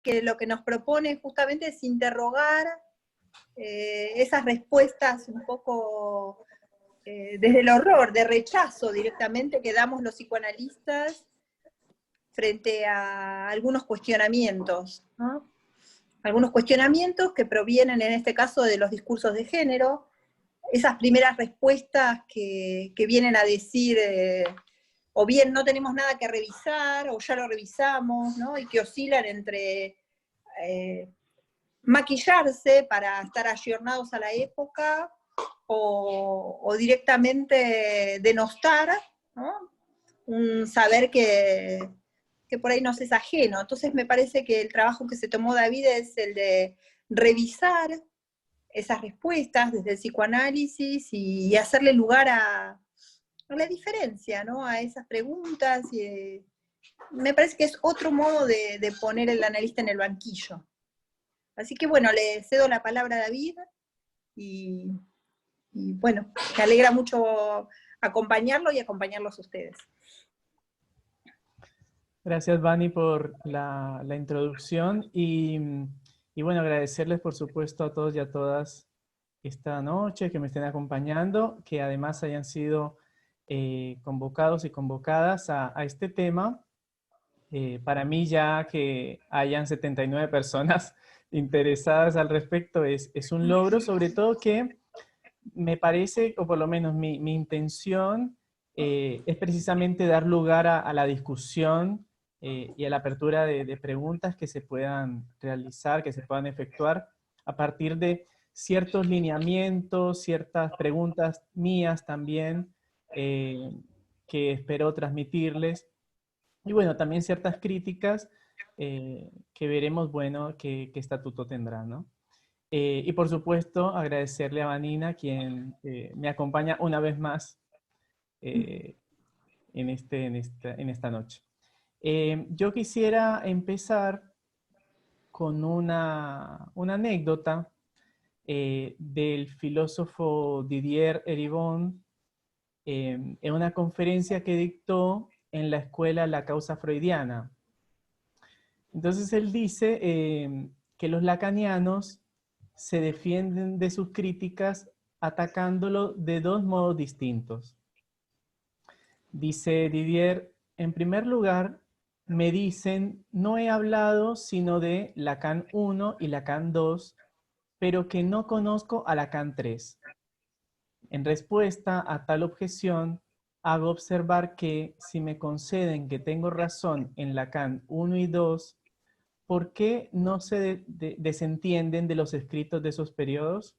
que lo que nos propone justamente es interrogar esas respuestas un poco desde el horror, de rechazo directamente que damos los psicoanalistas frente a algunos cuestionamientos, ¿no? Algunos cuestionamientos que provienen en este caso de los discursos de género, esas primeras respuestas que vienen a decir, o bien no tenemos nada que revisar, o ya lo revisamos, ¿no? Y que oscilan entre maquillarse para estar ayornados a la época, o directamente denostar, ¿no? Un saber que por ahí nos es ajeno. Entonces me parece que el trabajo que se tomó David es el de revisar esas respuestas desde el psicoanálisis y hacerle lugar a la diferencia, ¿no? A esas preguntas. Me parece que es otro modo de poner el analista en el banquillo. Así que bueno, le cedo la palabra a David y bueno, me alegra mucho acompañarlo y acompañarlos a ustedes. Gracias, Vani, por la introducción y bueno, agradecerles por supuesto a todos y a todas esta noche que me estén acompañando, que además hayan sido convocados y convocadas a este tema. Para mí ya que hayan 79 personas interesadas al respecto es un logro, sobre todo que me parece, o por lo menos mi intención, es precisamente dar lugar a la discusión y a la apertura de preguntas que se puedan realizar, que se puedan efectuar a partir de ciertos lineamientos, ciertas preguntas mías también, que espero transmitirles. Y bueno, también ciertas críticas que veremos, bueno, qué estatuto tendrá, ¿no? Y por supuesto, agradecerle a Vanina, quien me acompaña una vez más en esta noche. Yo quisiera empezar con una anécdota del filósofo Didier Eribon en una conferencia que dictó en la escuela La Causa Freudiana. Entonces él dice que los lacanianos se defienden de sus críticas atacándolo de dos modos distintos. Dice Didier, en primer lugar, me dicen, no he hablado sino de Lacan 1 y Lacan 2, pero que no conozco a Lacan 3. En respuesta a tal objeción, hago observar que si me conceden que tengo razón en Lacan 1 y 2, ¿por qué no se desentienden de los escritos de esos periodos?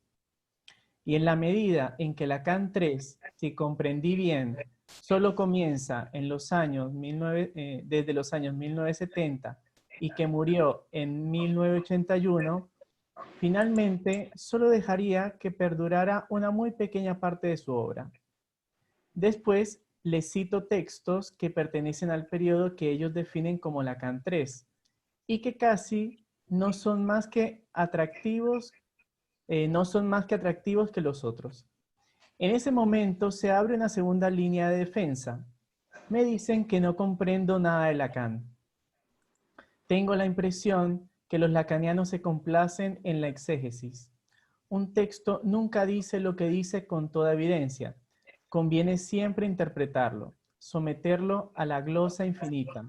Y en la medida en que Lacan 3, si comprendí bien, solo comienza en los años desde los años 1970 y que murió en 1981, finalmente solo dejaría que perdurara una muy pequeña parte de su obra. Después les cito textos que pertenecen al periodo que ellos definen como Lacan 3 y que casi no son más que atractivos que los otros. En ese momento se abre una segunda línea de defensa. Me dicen que no comprendo nada de Lacan. Tengo la impresión que los lacanianos se complacen en la exégesis. Un texto nunca dice lo que dice con toda evidencia. Conviene siempre interpretarlo, someterlo a la glosa infinita.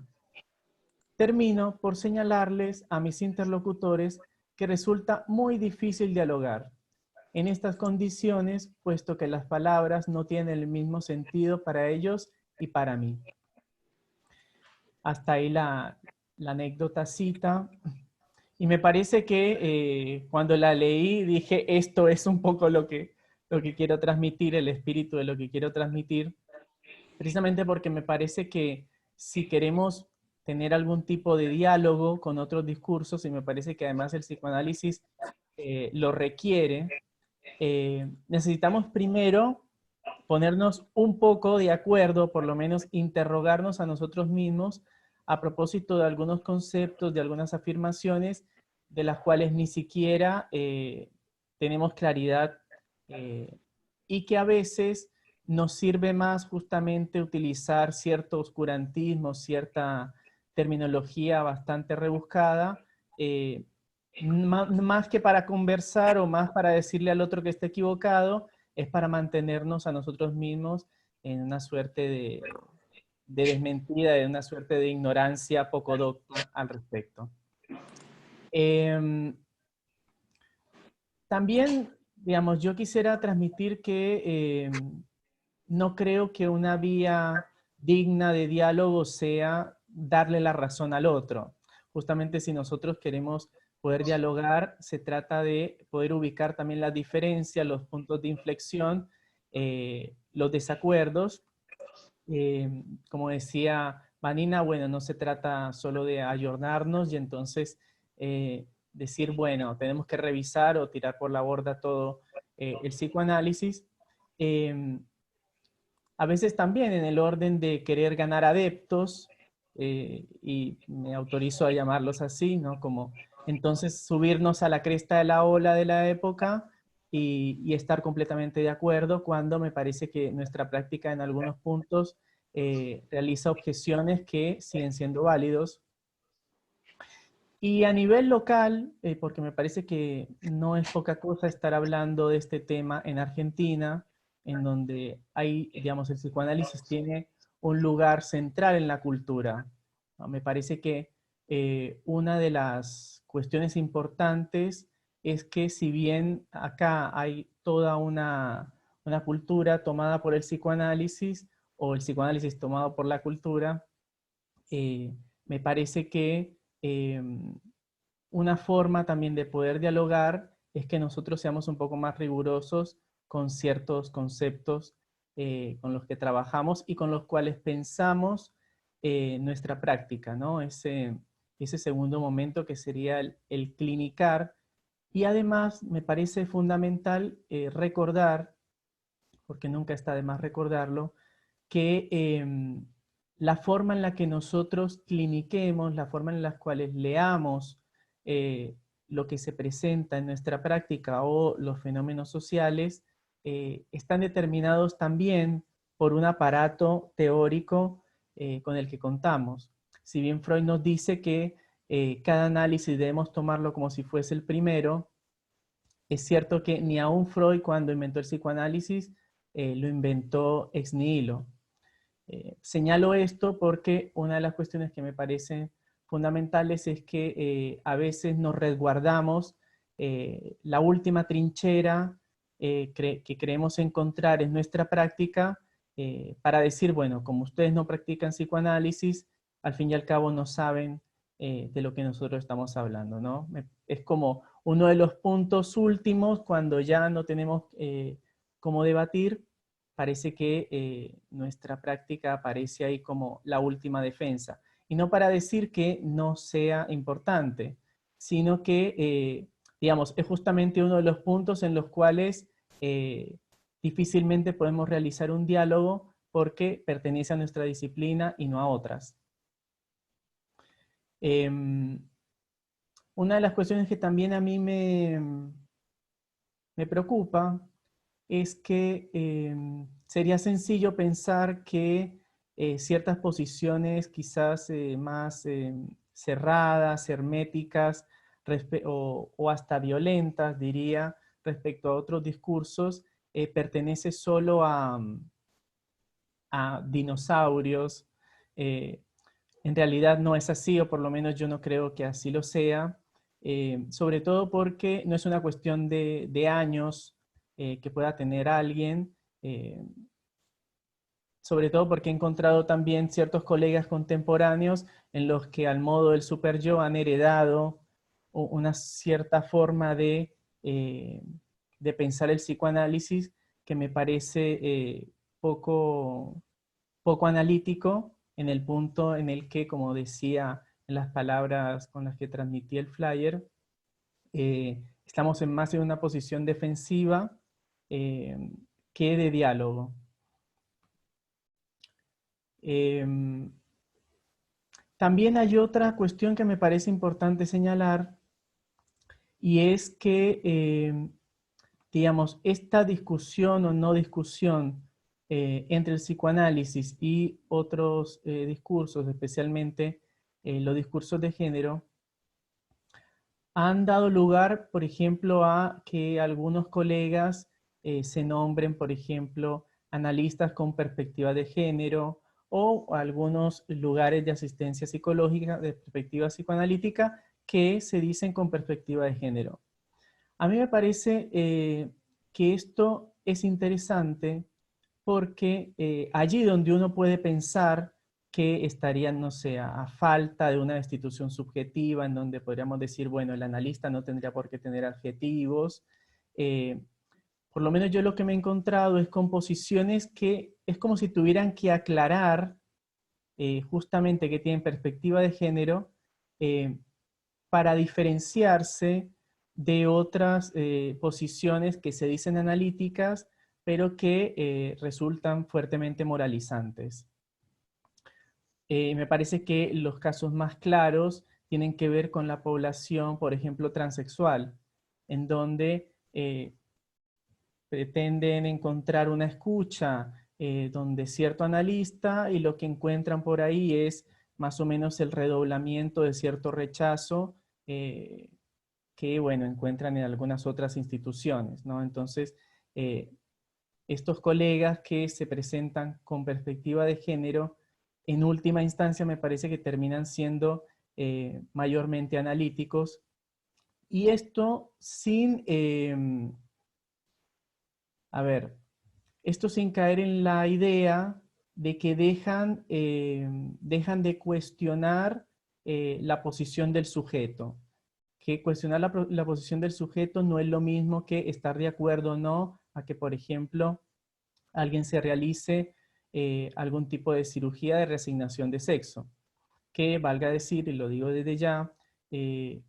Termino por señalarles a mis interlocutores que resulta muy difícil dialogar en estas condiciones, puesto que las palabras no tienen el mismo sentido para ellos y para mí. Hasta ahí la anécdota cita. Y me parece que cuando la leí dije, esto es un poco lo que quiero transmitir, el espíritu de lo que quiero transmitir, precisamente porque me parece que si queremos tener algún tipo de diálogo con otros discursos, y me parece que además el psicoanálisis lo requiere, necesitamos primero ponernos un poco de acuerdo, por lo menos interrogarnos a nosotros mismos a propósito de algunos conceptos, de algunas afirmaciones, de las cuales ni siquiera tenemos claridad y que a veces nos sirve más justamente utilizar cierto oscurantismo, cierta terminología bastante rebuscada, más que para conversar o más para decirle al otro que está equivocado, es para mantenernos a nosotros mismos en una suerte de desmentida, de una suerte de ignorancia poco docta al respecto. También, digamos, yo quisiera transmitir que no creo que una vía digna de diálogo sea darle la razón al otro. Justamente si nosotros queremos poder dialogar, se trata de poder ubicar también las diferencias, los puntos de inflexión, los desacuerdos. Como decía Vanina, bueno, no se trata solo de ayornarnos y entonces decir, bueno, tenemos que revisar o tirar por la borda todo el psicoanálisis. A veces también en el orden de querer ganar adeptos, y me autorizo a llamarlos así, ¿no? Como entonces subirnos a la cresta de la ola de la época y estar completamente de acuerdo cuando me parece que nuestra práctica en algunos puntos realiza objeciones que siguen siendo válidos. Y a nivel local, porque me parece que no es poca cosa estar hablando de este tema en Argentina, en donde hay, digamos, el psicoanálisis tiene un lugar central en la cultura, ¿no? Me parece que una de las cuestiones importantes es que si bien acá hay toda una cultura tomada por el psicoanálisis o el psicoanálisis tomado por la cultura, me parece que una forma también de poder dialogar es que nosotros seamos un poco más rigurosos con ciertos conceptos con los que trabajamos y con los cuales pensamos nuestra práctica, ¿no? Ese segundo momento que sería el clinicar. Y además me parece fundamental recordar, porque nunca está de más recordarlo, que la forma en la que nosotros cliniquemos, la forma en la cual leamos lo que se presenta en nuestra práctica o los fenómenos sociales, están determinados también por un aparato teórico con el que contamos. Si bien Freud nos dice que cada análisis debemos tomarlo como si fuese el primero, es cierto que ni aún Freud, cuando inventó el psicoanálisis, lo inventó ex nihilo. Señalo esto porque una de las cuestiones que me parecen fundamentales es que a veces nos resguardamos la última trinchera que creemos encontrar en nuestra práctica para decir, bueno, como ustedes no practican psicoanálisis, al fin y al cabo no saben de lo que nosotros estamos hablando, ¿no? Es como uno de los puntos últimos cuando ya no tenemos cómo debatir. Parece que nuestra práctica aparece ahí como la última defensa. Y no para decir que no sea importante, sino que, digamos, es justamente uno de los puntos en los cuales difícilmente podemos realizar un diálogo porque pertenece a nuestra disciplina y no a otras. Una de las cuestiones que también a mí me preocupa es que sería sencillo pensar que ciertas posiciones quizás más cerradas, herméticas o hasta violentas, diría, respecto a otros discursos, pertenece solo a dinosaurios. En realidad no es así, o por lo menos yo no creo que así lo sea, sobre todo porque no es una cuestión de años que pueda tener alguien, sobre todo porque he encontrado también ciertos colegas contemporáneos en los que al modo del super yo han heredado una cierta forma de pensar el psicoanálisis que me parece poco analítico en el punto en el que, como decía en las palabras con las que transmití el flyer, estamos más en una posición defensiva que de diálogo. También hay otra cuestión que me parece importante señalar y es que, digamos, esta discusión o no discusión entre el psicoanálisis y otros discursos, especialmente los discursos de género, han dado lugar, por ejemplo, a que algunos colegas se nombren, por ejemplo, analistas con perspectiva de género, o algunos lugares de asistencia psicológica, de perspectiva psicoanalítica, que se dicen con perspectiva de género. A mí me parece que esto es interesante porque allí donde uno puede pensar que estarían, no sé, a falta de una destitución subjetiva, en donde podríamos decir, bueno, el analista no tendría por qué tener adjetivos. eh, por lo menos yo lo que me he encontrado es composiciones que es como si tuvieran que aclarar justamente que tienen perspectiva de género eh, para diferenciarse de otras posiciones que se dicen analíticas, pero que resultan fuertemente moralizantes. Me parece que los casos más claros tienen que ver con la población, por ejemplo, transexual, en donde pretenden encontrar una escucha donde cierto analista y lo que encuentran por ahí es más o menos el redoblamiento de cierto rechazo eh, que, bueno, encuentran en algunas otras instituciones, ¿no? Entonces, eh, estos colegas que se presentan con perspectiva de género, en última instancia me parece que terminan siendo mayormente analíticos, y esto sin, a ver, esto sin caer en la idea de que dejan de cuestionar la posición del sujeto, que cuestionar la posición del sujeto no es lo mismo que estar de acuerdo o no a que, por ejemplo, alguien se realice algún tipo de cirugía de reasignación de sexo, que valga decir, y lo digo desde ya,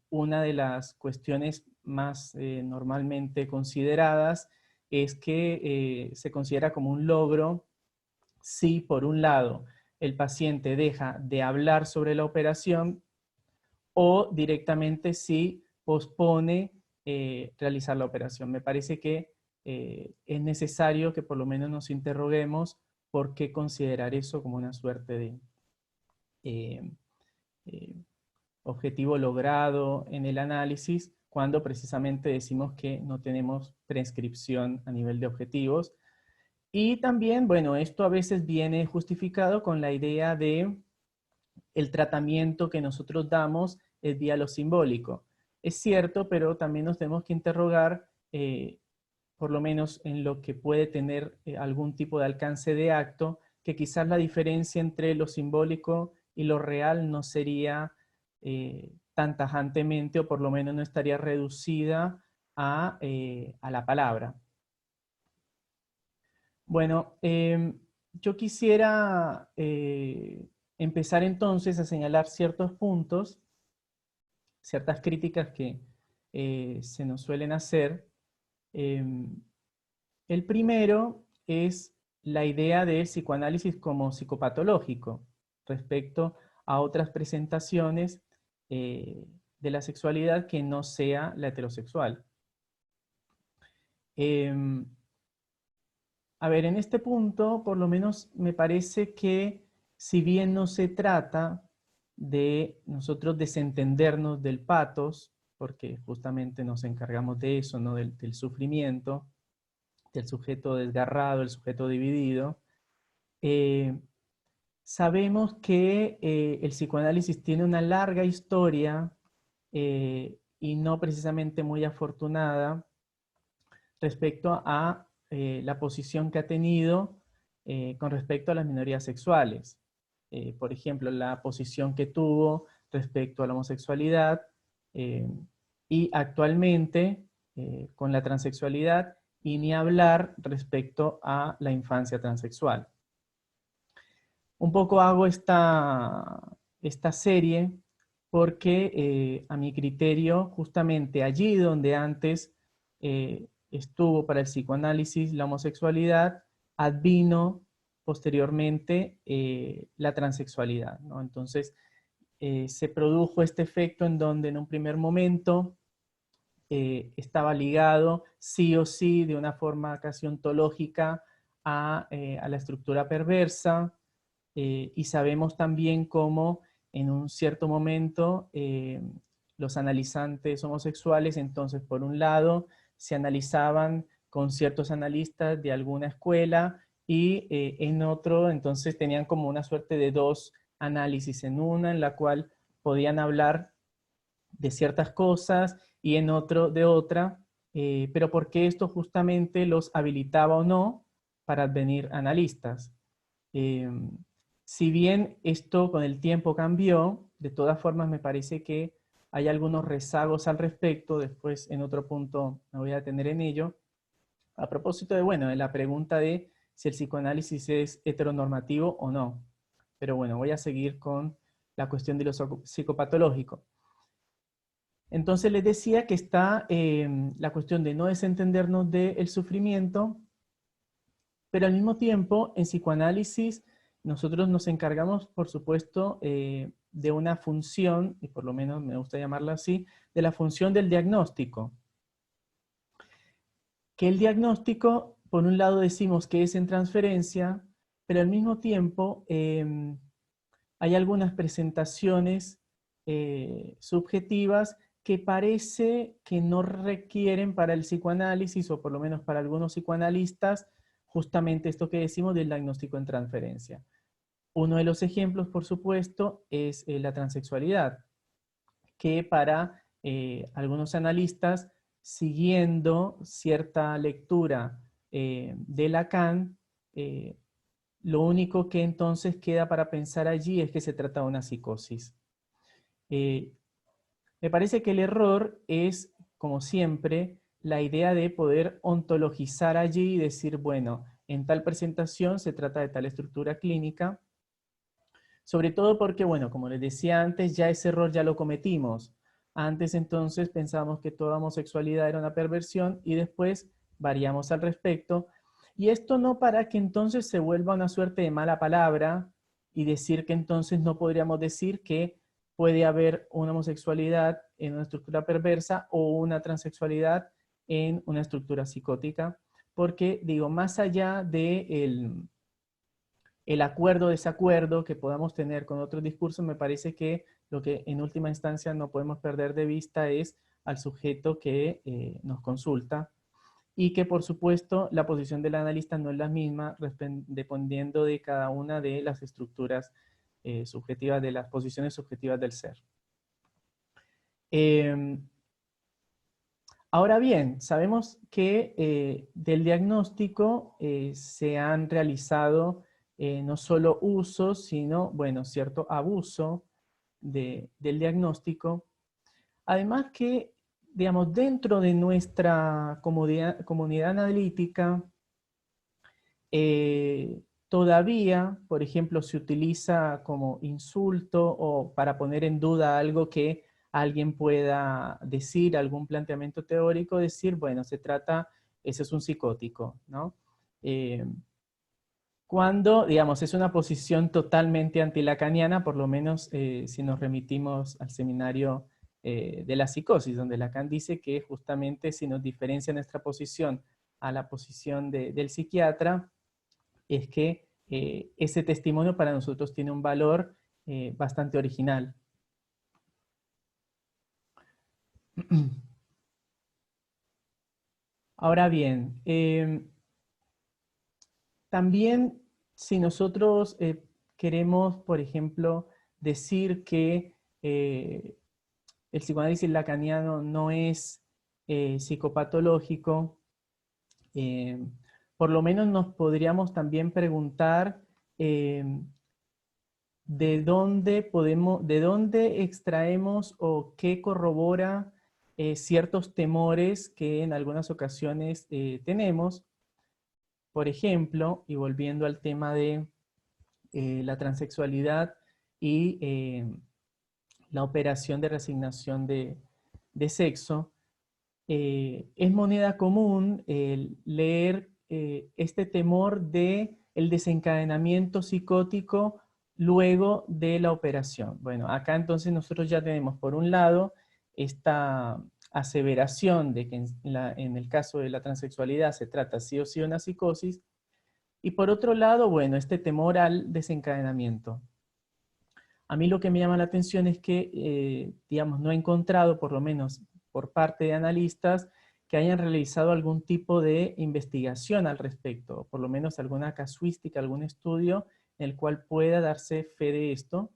una de las cuestiones más normalmente consideradas es que se considera como un logro si, por un lado, el paciente deja de hablar sobre la operación, o directamente si pospone realizar la operación. Me parece que es necesario que por lo menos nos interroguemos por qué considerar eso como una suerte de eh, eh, objetivo logrado en el análisis, cuando precisamente decimos que no tenemos prescripción a nivel de objetivos. Y también, bueno, esto a veces viene justificado con la idea de el tratamiento que nosotros damos es vía lo simbólico. Es cierto, pero también nos tenemos que interrogar, por lo menos en lo que puede tener algún tipo de alcance de acto, que quizás la diferencia entre lo simbólico y lo real no sería tan tajantemente, o por lo menos no estaría reducida a la palabra. Bueno, yo quisiera empezar entonces a señalar ciertos puntos, ciertas críticas que se nos suelen hacer. El primero es la idea del psicoanálisis como psicopatológico respecto a otras presentaciones de la sexualidad que no sea la heterosexual. A ver, en este punto, por lo menos me parece que si bien no se trata de nosotros desentendernos del patos, porque justamente nos encargamos de eso, ¿no? Del sufrimiento, del sujeto desgarrado, el sujeto dividido, eh, sabemos que el psicoanálisis tiene una larga historia y no precisamente muy afortunada respecto a la posición que ha tenido con respecto a las minorías sexuales. Por ejemplo, la posición que tuvo respecto a la homosexualidad eh, y actualmente con la transexualidad, y ni hablar respecto a la infancia transexual. Un poco hago esta serie porque a mi criterio, justamente allí donde antes estuvo para el psicoanálisis la homosexualidad, advino posteriormente la transexualidad, ¿no? Entonces, se produjo este efecto en donde en un primer momento estaba ligado sí o sí de una forma casi ontológica a la estructura perversa, y sabemos también cómo en un cierto momento los analizantes homosexuales, entonces por un lado se analizaban con ciertos analistas de alguna escuela y en otro entonces tenían como una suerte de dos análisis, en una en la cual podían hablar de ciertas cosas y en otro de otra, pero porque esto justamente los habilitaba o no para advenir analistas. Eh, si bien esto con el tiempo cambió, de todas formas me parece que hay algunos rezagos al respecto, después en otro punto me voy a detener en ello, a propósito de, bueno, de la pregunta de si el psicoanálisis es heteronormativo o no. Pero bueno, voy a seguir con la cuestión de lo psicopatológico. Entonces les decía que está la cuestión de no desentendernos del sufrimiento, pero al mismo tiempo en psicoanálisis nosotros nos encargamos, por supuesto, de una función, y por lo menos me gusta llamarla así, de la función del diagnóstico. Que el diagnóstico, por un lado decimos que es en transferencia, pero al mismo tiempo hay algunas presentaciones subjetivas que parece que no requieren para el psicoanálisis, o por lo menos para algunos psicoanalistas, justamente esto que decimos del diagnóstico en transferencia. Uno de los ejemplos, por supuesto, es la transexualidad, que para algunos analistas, siguiendo cierta lectura de Lacan, lo único que entonces queda para pensar allí es que se trata de una psicosis. Me parece que el error es, como siempre, la idea de poder ontologizar allí y decir, bueno, en tal presentación se trata de tal estructura clínica, sobre todo porque, bueno, como les decía antes, ya ese error ya lo cometimos. Antes entonces pensábamos que toda homosexualidad era una perversión y después variamos al respecto. Y esto no para que entonces se vuelva una suerte de mala palabra y decir que entonces no podríamos decir que puede haber una homosexualidad en una estructura perversa o una transexualidad en una estructura psicótica, porque digo, más allá de el acuerdo o desacuerdo que podamos tener con otros discursos, me parece que lo que en última instancia no podemos perder de vista es al sujeto que nos consulta, y que por supuesto la posición del analista no es la misma dependiendo de cada una de las estructuras subjetivas, de las posiciones subjetivas del ser. Ahora bien, sabemos que del diagnóstico se han realizado no solo usos, sino, bueno, cierto abuso del diagnóstico. Además que, digamos, dentro de nuestra comunidad analítica, todavía, por ejemplo, se utiliza como insulto o para poner en duda algo que alguien pueda decir, algún planteamiento teórico, decir, bueno, se trata, ese es un psicótico, ¿no? Cuando, digamos, es una posición totalmente antilacaniana, por lo menos si nos remitimos al seminario de la psicosis, donde Lacan dice que justamente si nos diferencia nuestra posición a la posición del psiquiatra, es que ese testimonio para nosotros tiene un valor bastante original. Ahora bien, también si nosotros queremos, por ejemplo, decir que el psicoanálisis lacaniano no es psicopatológico, por lo menos nos podríamos también preguntar de dónde extraemos o qué corrobora ciertos temores que en algunas ocasiones tenemos. Por ejemplo, y volviendo al tema de la transexualidad y la operación de reasignación de sexo, es moneda común leer este temor de el desencadenamiento psicótico luego de la operación. Bueno, acá entonces nosotros ya tenemos por un lado esta aseveración de que en el caso de la transexualidad se trata sí o sí de una psicosis, y por otro lado, bueno, este temor al desencadenamiento. A mí lo que me llama la atención es que, digamos, no he encontrado, por lo menos por parte de analistas, que hayan realizado algún tipo de investigación al respecto, por lo menos alguna casuística, algún estudio en el cual pueda darse fe de esto.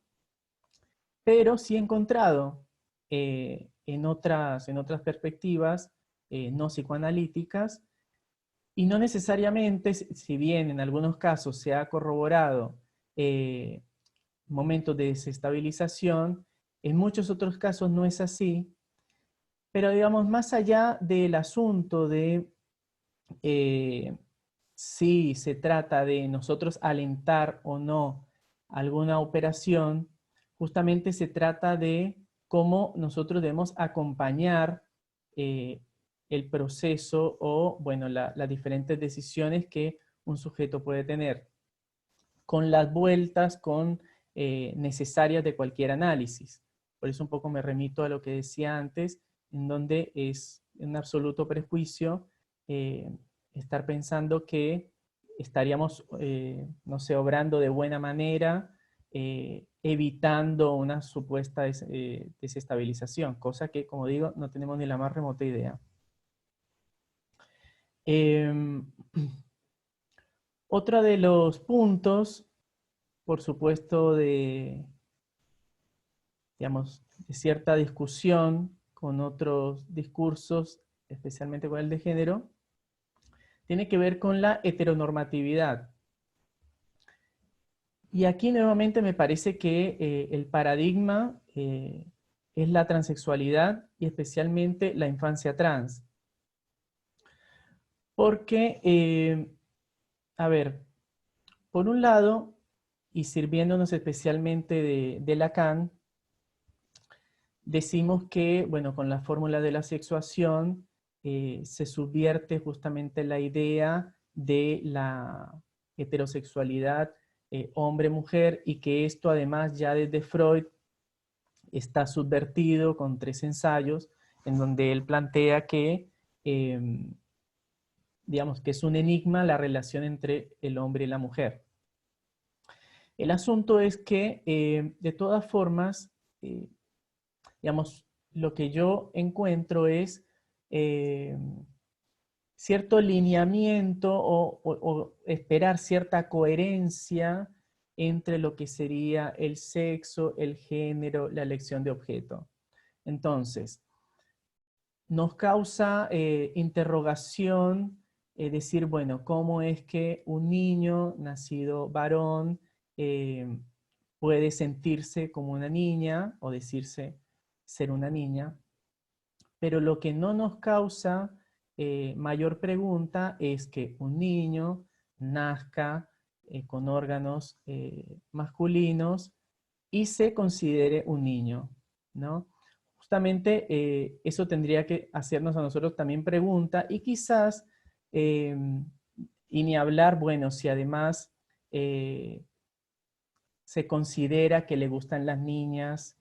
Pero sí he encontrado en otras perspectivas no psicoanalíticas, y no necesariamente, si bien en algunos casos se ha corroborado momentos de desestabilización, en muchos otros casos no es así, pero digamos, más allá del asunto de si se trata de nosotros alentar o no alguna operación, justamente se trata de cómo nosotros debemos acompañar eh, el proceso o, bueno, las diferentes decisiones que un sujeto puede tener, con las vueltas necesarias de cualquier análisis. Por eso un poco me remito a lo que decía antes, en donde es un absoluto prejuicio estar pensando que estaríamos, no sé, obrando de buena manera, evitando una supuesta desestabilización, cosa que, como digo, no tenemos ni la más remota idea. Otro de los puntos, por supuesto, digamos, de cierta discusión con otros discursos, especialmente con el de género, tiene que ver con la heteronormatividad. Y aquí nuevamente me parece que el paradigma es la transexualidad y especialmente la infancia trans. Porque, a ver, por un lado, y sirviéndonos especialmente de Lacan, decimos que, bueno, con la fórmula de la sexuación se subvierte justamente la idea de la heterosexualidad hombre-mujer, y que esto además ya desde Freud está subvertido con 3 ensayos en donde él plantea que, digamos, que es un enigma la relación entre el hombre y la mujer. El asunto es que, de todas formas, digamos, lo que yo encuentro es cierto lineamiento o esperar cierta coherencia entre lo que sería el sexo, el género, la elección de objeto. Entonces, nos causa interrogación decir, bueno, ¿cómo es que un niño nacido varón puede sentirse como una niña o decirse ser una niña? Pero lo que no nos causa mayor pregunta es que un niño nazca con órganos masculinos y se considere un niño, ¿no? Justamente eso tendría que hacernos a nosotros también pregunta, y quizás, y ni hablar, bueno, si además se considera que le gustan las niñas,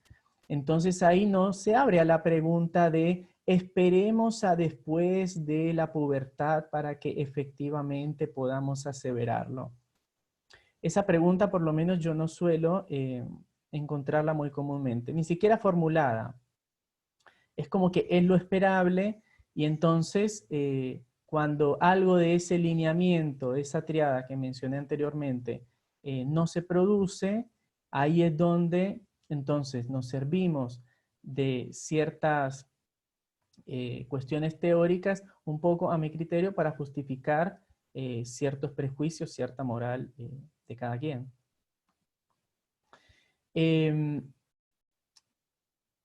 entonces ahí no se abre a la pregunta de esperemos a después de la pubertad para que efectivamente podamos aseverarlo. Esa pregunta por lo menos yo no suelo encontrarla muy comúnmente, ni siquiera formulada. Es como que es lo esperable, y entonces cuando algo de ese lineamiento, de esa triada que mencioné anteriormente, no se produce, ahí es donde entonces nos servimos de ciertas cuestiones teóricas, un poco a mi criterio, para justificar ciertos prejuicios, cierta moral de cada quien.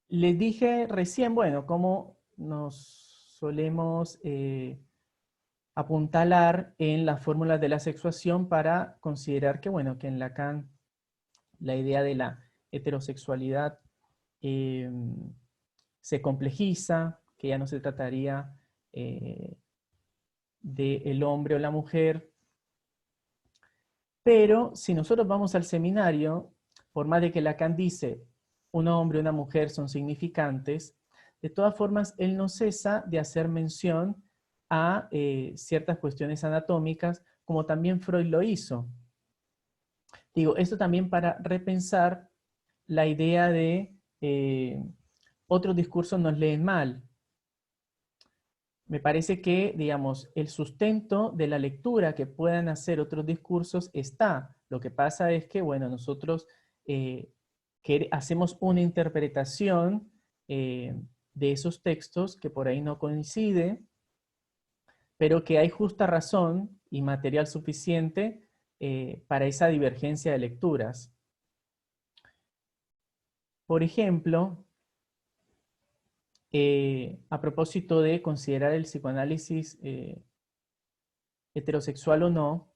Les dije recién, bueno, cómo nos solemos apuntalar en las fórmulas de la sexuación para considerar que, bueno, que en Lacan la idea de la heterosexualidad se complejiza, que ya no se trataría del hombre o la mujer. Pero si nosotros vamos al seminario, por más de que Lacan dice un hombre y una mujer son significantes, de todas formas él no cesa de hacer mención a ciertas cuestiones anatómicas, como también Freud lo hizo. Digo, esto también para repensar la idea de otros discursos nos leen mal. Me parece que, digamos, el sustento de la lectura que puedan hacer otros discursos está. Lo que pasa es que, bueno, nosotros que hacemos una interpretación de esos textos que por ahí no coincide, pero que hay justa razón y material suficiente para esa divergencia de lecturas. Por ejemplo, a propósito de considerar el psicoanálisis heterosexual o no,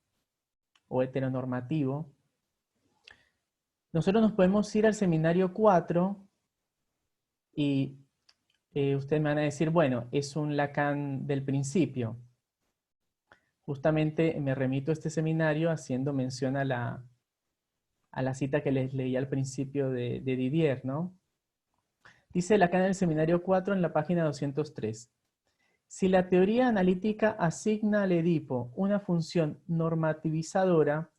o heteronormativo, nosotros nos podemos ir al seminario 4 y ustedes me van a decir, bueno, es un Lacan del principio. Justamente me remito a este seminario haciendo mención a la cita que les leí al principio de Didier, ¿no? Dice Lacan en el seminario 4 en la página 203. Si la teoría analítica asigna al Edipo una función normativizadora,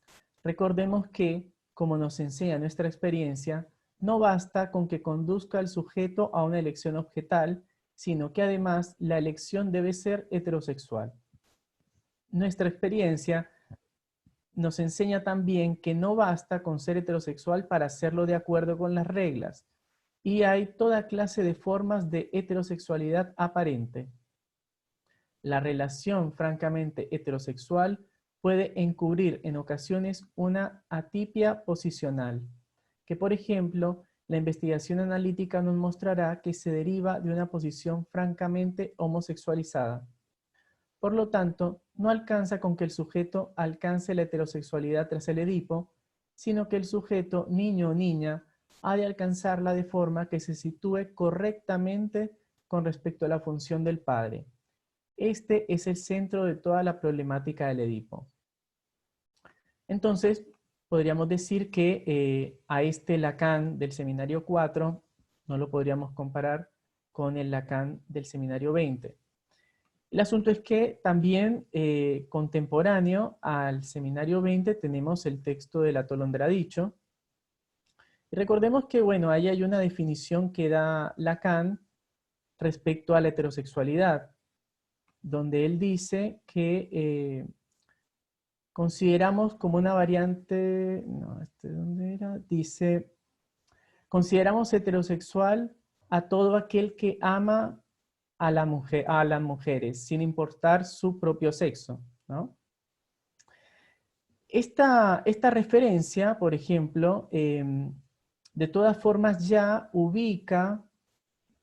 recordemos que, como nos enseña nuestra experiencia, no basta con que conduzca al sujeto a una elección objetal, sino que además la elección debe ser heterosexual. Nuestra experiencia nos enseña también que no basta con ser heterosexual para hacerlo de acuerdo con las reglas, y hay toda clase de formas de heterosexualidad aparente. La relación francamente heterosexual puede encubrir en ocasiones una atipia posicional, que por ejemplo, la investigación analítica nos mostrará que se deriva de una posición francamente homosexualizada. Por lo tanto, no alcanza con que el sujeto alcance la heterosexualidad tras el Edipo, sino que el sujeto, niño o niña, ha de alcanzarla de forma que se sitúe correctamente con respecto a la función del padre. Este es el centro de toda la problemática del Edipo. Entonces, podríamos decir que a este Lacan del seminario 4 no lo podríamos comparar con el Lacan del seminario 20. El asunto es que también contemporáneo al seminario 20 tenemos el texto del Atolondradicho. Y recordemos que, bueno, ahí hay una definición que da Lacan respecto a la heterosexualidad, donde él dice que consideramos como una variante, no, ¿dónde era? Dice, consideramos heterosexual a todo aquel que ama a las mujeres, sin importar su propio sexo, ¿no? Esta referencia, por ejemplo, de todas formas ya ubica,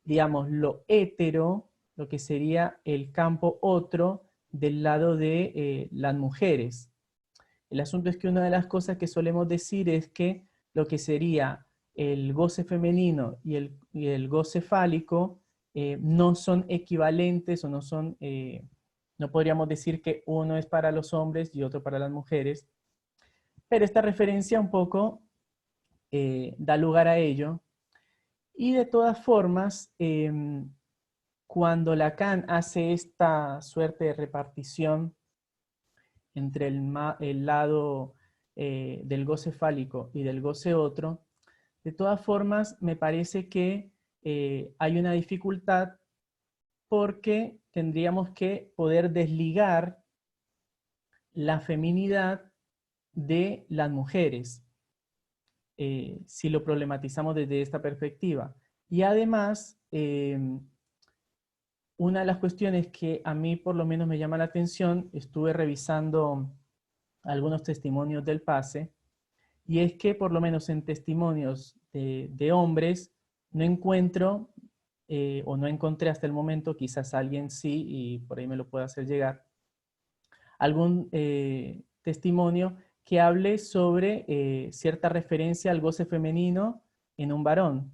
digamos, lo hetero, lo que sería el campo otro, del lado de las mujeres. El asunto es que una de las cosas que solemos decir es que lo que sería el goce femenino y el goce fálico no son equivalentes o no son, no podríamos decir que uno es para los hombres y otro para las mujeres, pero esta referencia un poco da lugar a ello. Y de todas formas, cuando Lacan hace esta suerte de repartición entre el lado del goce fálico y del goce otro, de todas formas me parece que hay una dificultad porque tendríamos que poder desligar la feminidad de las mujeres, si lo problematizamos desde esta perspectiva. Y además, una de las cuestiones que a mí por lo menos me llama la atención, estuve revisando algunos testimonios del PASE, y es que por lo menos en testimonios de hombres no encuentro, o no encontré hasta el momento, quizás alguien sí, y por ahí me lo puede hacer llegar, algún testimonio que hable sobre cierta referencia al goce femenino en un varón.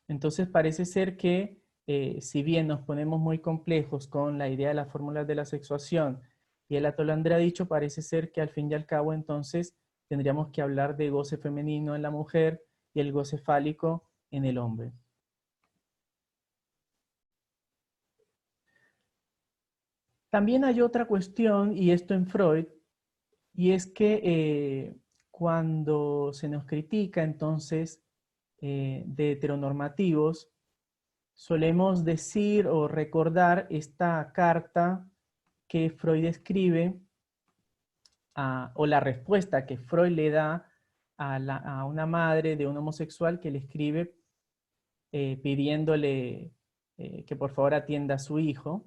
Entonces parece ser que si bien nos ponemos muy complejos con la idea de las fórmulas de la sexuación y el Atolondradicho, parece ser que al fin y al cabo entonces tendríamos que hablar de goce femenino en la mujer y el goce fálico en el hombre. También hay otra cuestión, y esto en Freud, y es que cuando se nos critica entonces de heteronormativos, solemos decir o recordar esta carta que Freud escribe, o la respuesta que Freud le da a una madre de un homosexual que le escribe pidiéndole que por favor atienda a su hijo.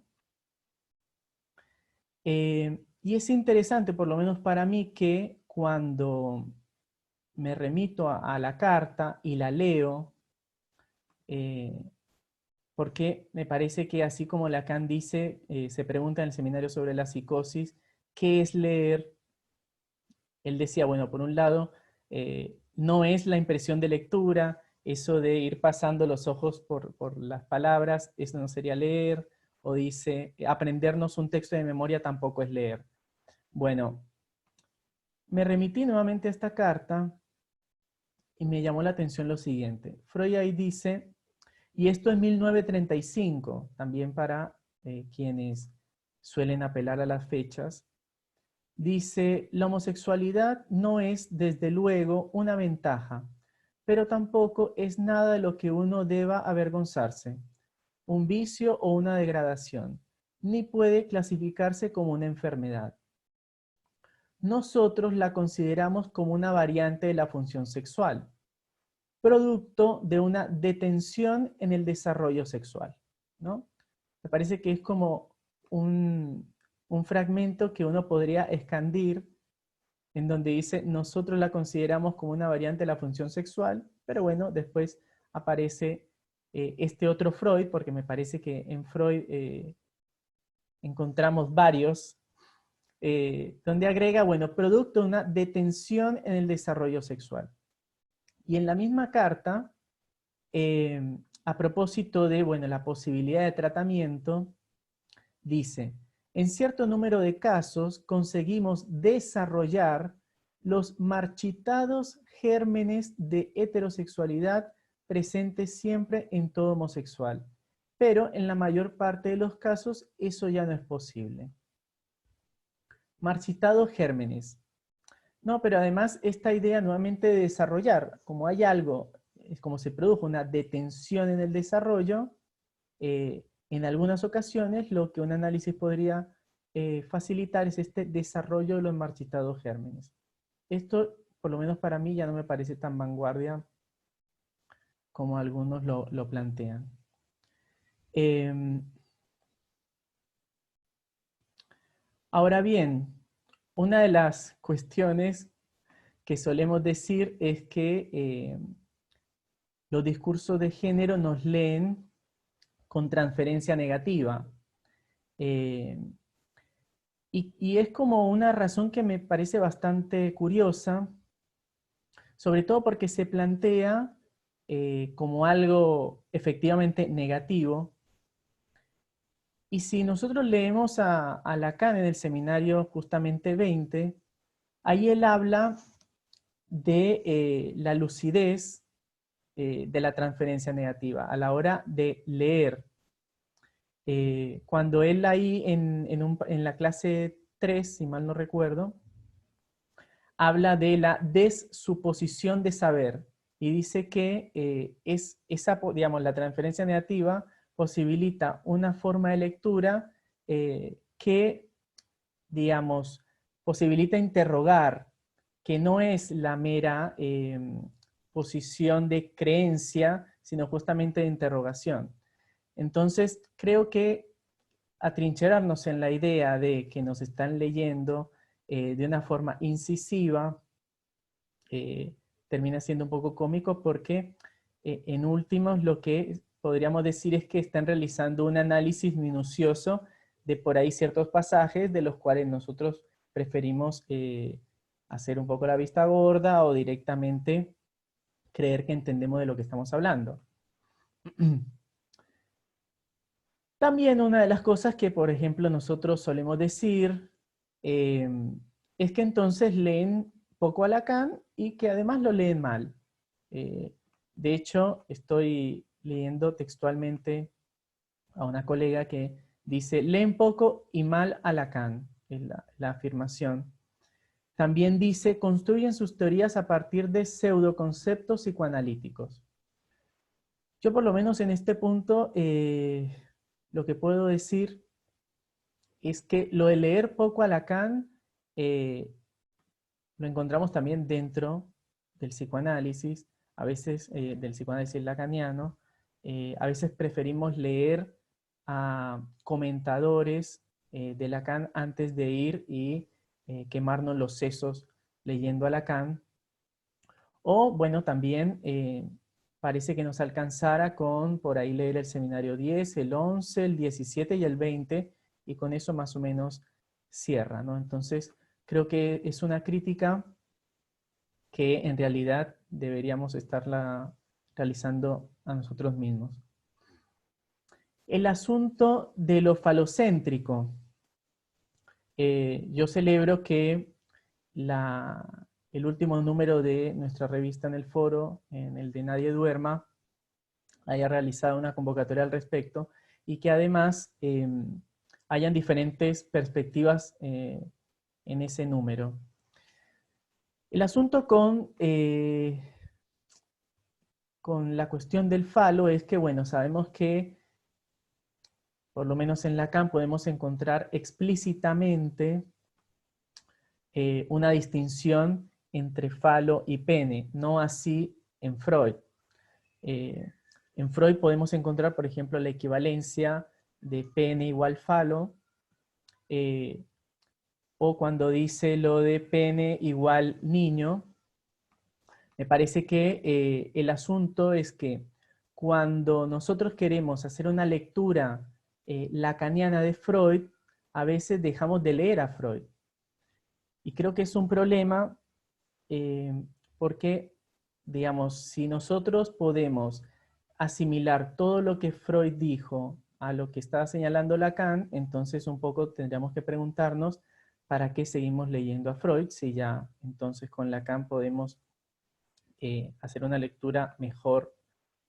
Y es interesante, por lo menos para mí, que cuando me remito a la carta y la leo, porque me parece que así como Lacan dice, se pregunta en el seminario sobre la psicosis, ¿qué es leer? Él decía, bueno, por un lado, no es la impresión de lectura, eso de ir pasando los ojos por las palabras, eso no sería leer, o dice, aprendernos un texto de memoria tampoco es leer. Bueno, me remití nuevamente a esta carta y me llamó la atención lo siguiente. Freud ahí dice, y esto es 1935, también para quienes suelen apelar a las fechas, dice, la homosexualidad no es, desde luego, una ventaja, pero tampoco es nada de lo que uno deba avergonzarse, un vicio o una degradación, ni puede clasificarse como una enfermedad. Nosotros la consideramos como una variante de la función sexual, producto de una detención en el desarrollo sexual, ¿no? Me parece que es como un fragmento que uno podría expandir en donde dice, nosotros la consideramos como una variante de la función sexual, pero bueno, después aparece este otro Freud, porque me parece que en Freud encontramos varios, donde agrega, bueno, producto de una detención en el desarrollo sexual. Y en la misma carta, a propósito de, bueno, la posibilidad de tratamiento, dice, en cierto número de casos conseguimos desarrollar los marchitados gérmenes de heterosexualidad presentes siempre en todo homosexual, pero en la mayor parte de los casos eso ya no es posible. Marchitados gérmenes. No, pero además esta idea nuevamente de desarrollar, como hay algo, es como se produjo una detención en el desarrollo, en algunas ocasiones lo que un análisis podría facilitar es este desarrollo de los marchitados gérmenes. Esto, por lo menos para mí, ya no me parece tan vanguardia como algunos lo plantean. Ahora bien, una de las cuestiones que solemos decir es que los discursos de género nos leen con transferencia negativa. Y es como una razón que me parece bastante curiosa, sobre todo porque se plantea como algo efectivamente negativo. Y si nosotros leemos a Lacan en el seminario justamente 20, ahí él habla de la lucidez de la transferencia negativa a la hora de leer. Cuando él ahí en la clase 3, si mal no recuerdo, habla de la desuposición de saber y dice que digamos, la transferencia negativa posibilita una forma de lectura que, digamos, posibilita interrogar, que no es la mera posición de creencia, sino justamente de interrogación. Entonces, creo que atrincherarnos en la idea de que nos están leyendo de una forma incisiva termina siendo un poco cómico porque en últimos lo que podríamos decir es que están realizando un análisis minucioso de por ahí ciertos pasajes de los cuales nosotros preferimos hacer un poco la vista gorda o directamente creer que entendemos de lo que estamos hablando. También una de las cosas que, por ejemplo, nosotros solemos decir es que entonces leen poco a Lacan y que además lo leen mal. De hecho, estoy leyendo textualmente a una colega que dice, leen poco y mal a Lacan, es la afirmación. También dice, construyen sus teorías a partir de pseudoconceptos psicoanalíticos. Yo por lo menos en este punto lo que puedo decir es que lo de leer poco a Lacan lo encontramos también dentro del psicoanálisis, a veces del psicoanálisis lacaniano, a veces preferimos leer a comentadores de Lacan antes de ir y quemarnos los sesos leyendo a Lacan. O bueno, también parece que nos alcanzara con por ahí leer el seminario 10, el 11, el 17 y el 20, y con eso más o menos cierra, ¿no? Entonces, creo que es una crítica que en realidad deberíamos estarla realizando a nosotros mismos. El asunto de lo falocéntrico. Yo celebro que el último número de nuestra revista en el foro, en el de Nadie Duerma, haya realizado una convocatoria al respecto y que además hayan diferentes perspectivas en ese número. El asunto con la cuestión del falo es que, bueno, sabemos que por lo menos en Lacan podemos encontrar explícitamente una distinción entre falo y pene, no así en Freud. En Freud podemos encontrar, por ejemplo, la equivalencia de pene igual falo, o cuando dice lo de pene igual niño. Me parece que el asunto es que cuando nosotros queremos hacer una lectura lacaniana de Freud, a veces dejamos de leer a Freud. Y creo que es un problema porque, digamos, si nosotros podemos asimilar todo lo que Freud dijo a lo que estaba señalando Lacan, entonces un poco tendríamos que preguntarnos para qué seguimos leyendo a Freud si ya entonces con Lacan podemos hacer una lectura mejor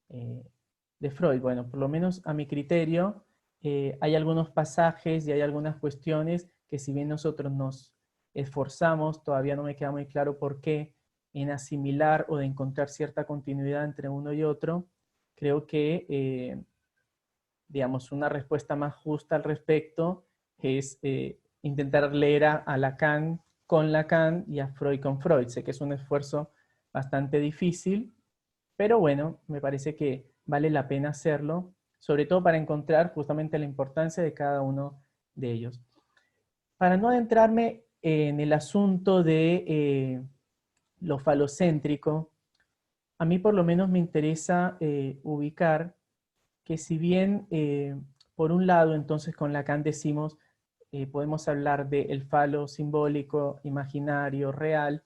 de Freud. Bueno, por lo menos a mi criterio, hay algunos pasajes y hay algunas cuestiones que si bien nosotros nos esforzamos, todavía no me queda muy claro por qué, en asimilar o de encontrar cierta continuidad entre uno y otro, creo que, digamos, una respuesta más justa al respecto es intentar leer a Lacan con Lacan y a Freud con Freud. Sé que es un esfuerzo bastante difícil, pero bueno, me parece que vale la pena hacerlo, sobre todo para encontrar justamente la importancia de cada uno de ellos. Para no adentrarme en el asunto de lo falocéntrico, a mí por lo menos me interesa ubicar que si bien por un lado entonces con Lacan decimos podemos hablar del falo simbólico, imaginario, real,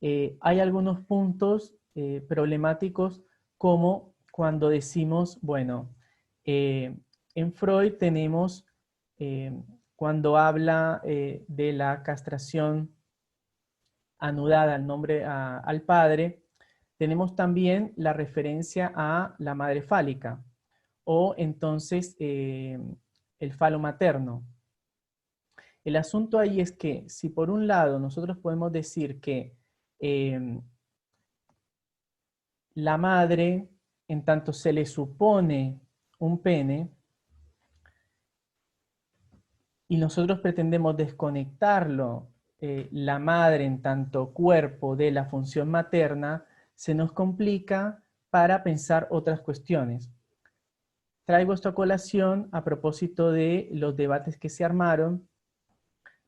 hay algunos puntos problemáticos como cuando decimos, bueno, en Freud tenemos, cuando habla de la castración anudada al nombre al padre, tenemos también la referencia a la madre fálica, o entonces el falo materno. El asunto ahí es que si por un lado nosotros podemos decir que la madre, en tanto se le supone un pene, y nosotros pretendemos desconectarlo, la madre en tanto cuerpo de la función materna, se nos complica para pensar otras cuestiones. Traigo esto a colación a propósito de los debates que se armaron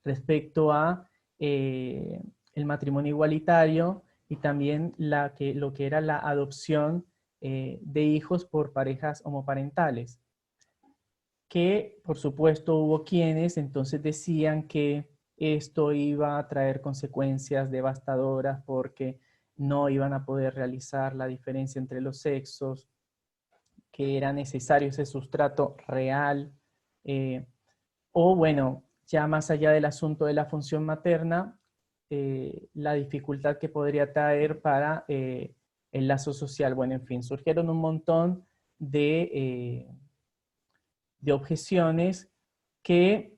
respecto a el matrimonio igualitario y también lo que era la adopción de hijos por parejas homoparentales. Que por supuesto hubo quienes entonces decían que esto iba a traer consecuencias devastadoras porque no iban a poder realizar la diferencia entre los sexos, que era necesario ese sustrato real, o bueno, ya más allá del asunto de la función materna, la dificultad que podría traer para el lazo social. Bueno, en fin, surgieron un montón de objeciones que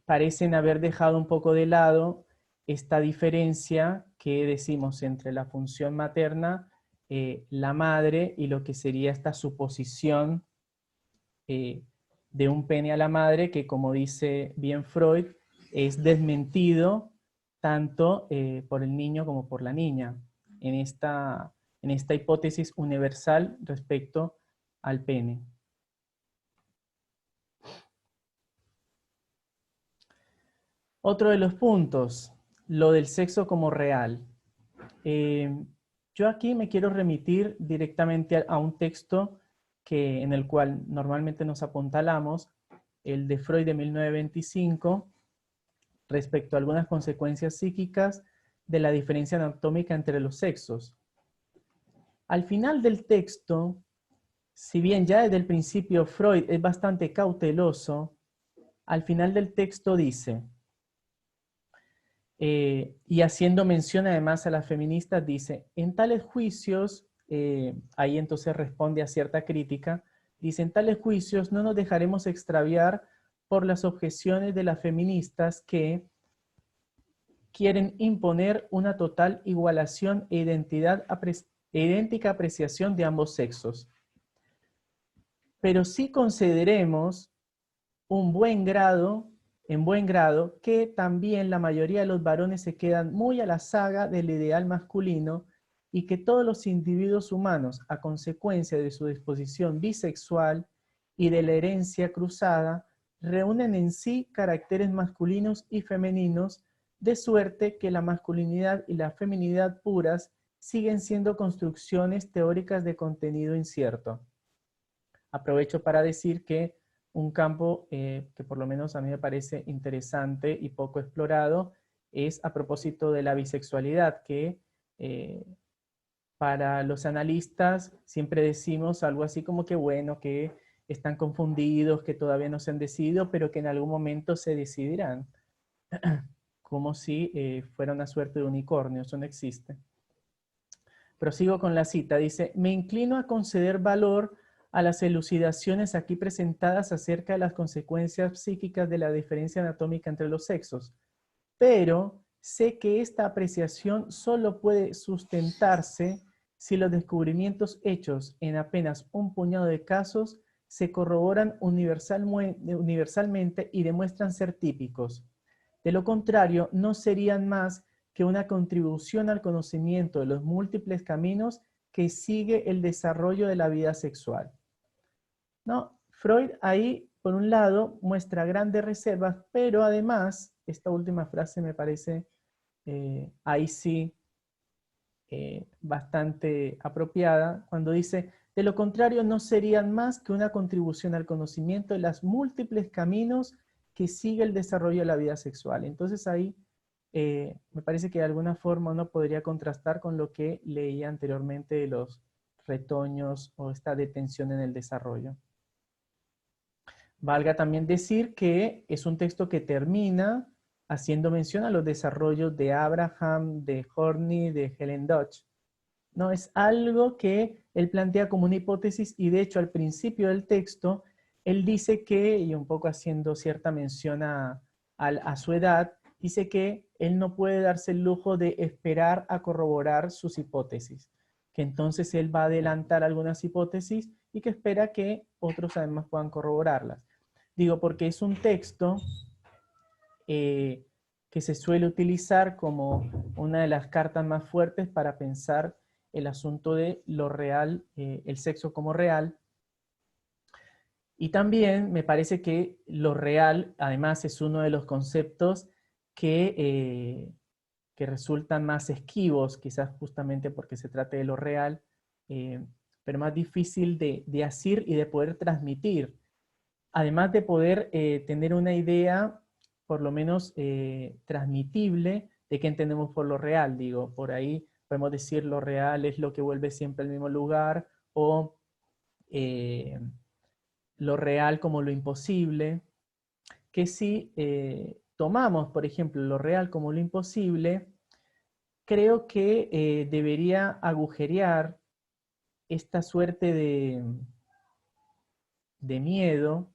parecen haber dejado un poco de lado esta diferencia que decimos entre la función materna, la madre, y lo que sería esta suposición de un pene a la madre, que como dice bien Freud, es desmentido tanto por el niño como por la niña, en esta hipótesis universal respecto al pene. Otro de los puntos, lo del sexo como real. Yo aquí me quiero remitir directamente a un texto en el cual normalmente nos apuntalamos, el de Freud de 1925, respecto a algunas consecuencias psíquicas de la diferencia anatómica entre los sexos. Al final del texto, si bien ya desde el principio Freud es bastante cauteloso, al final del texto dice, y haciendo mención además a las feministas, dice, en tales juicios, ahí entonces responde a cierta crítica, dice, en tales juicios no nos dejaremos extraviar por las objeciones de las feministas que quieren imponer una total igualación e idéntica apreciación de ambos sexos. Pero sí consideremos en buen grado, que también la mayoría de los varones se quedan muy a la saga del ideal masculino y que todos los individuos humanos, a consecuencia de su disposición bisexual y de la herencia cruzada, reúnen en sí caracteres masculinos y femeninos, de suerte que la masculinidad y la feminidad puras siguen siendo construcciones teóricas de contenido incierto. Aprovecho para decir que un campo que por lo menos a mí me parece interesante y poco explorado es a propósito de la bisexualidad, que para los analistas siempre decimos algo así como que bueno, que están confundidos, que todavía no se han decidido, pero que en algún momento se decidirán, como si fuera una suerte de unicornio, eso no existe. Prosigo con la cita, dice, me inclino a conceder valor a las elucidaciones aquí presentadas acerca de las consecuencias psíquicas de la diferencia anatómica entre los sexos, pero sé que esta apreciación solo puede sustentarse si los descubrimientos hechos en apenas un puñado de casos se corroboran universalmente y demuestran ser típicos. De lo contrario, no serían más que una contribución al conocimiento de los múltiples caminos que sigue el desarrollo de la vida sexual. No, Freud ahí, por un lado, muestra grandes reservas, pero además, esta última frase me parece ahí sí bastante apropiada, cuando dice, de lo contrario no serían más que una contribución al conocimiento de los múltiples caminos que sigue el desarrollo de la vida sexual. Entonces ahí me parece que de alguna forma uno podría contrastar con lo que leía anteriormente de los retoños o esta detención en el desarrollo. Valga también decir que es un texto que termina haciendo mención a los desarrollos de Abraham, de Horney, de Helen Dodge. No, es algo que él plantea como una hipótesis y de hecho al principio del texto él dice que, y un poco haciendo cierta mención a su edad, dice que él no puede darse el lujo de esperar a corroborar sus hipótesis, que entonces él va a adelantar algunas hipótesis y que espera que otros además puedan corroborarlas. Digo, porque es un texto que se suele utilizar como una de las cartas más fuertes para pensar el asunto de lo real, el sexo como real. Y también me parece que lo real, además, es uno de los conceptos que resultan más esquivos, quizás justamente porque se trate de lo real, pero más difícil de asir y de poder transmitir. Además de poder tener una idea, por lo menos transmitible, de qué entendemos por lo real. Digo, por ahí podemos decir lo real es lo que vuelve siempre al mismo lugar, o lo real como lo imposible, que si tomamos, por ejemplo, lo real como lo imposible, creo que debería agujerear esta suerte de miedo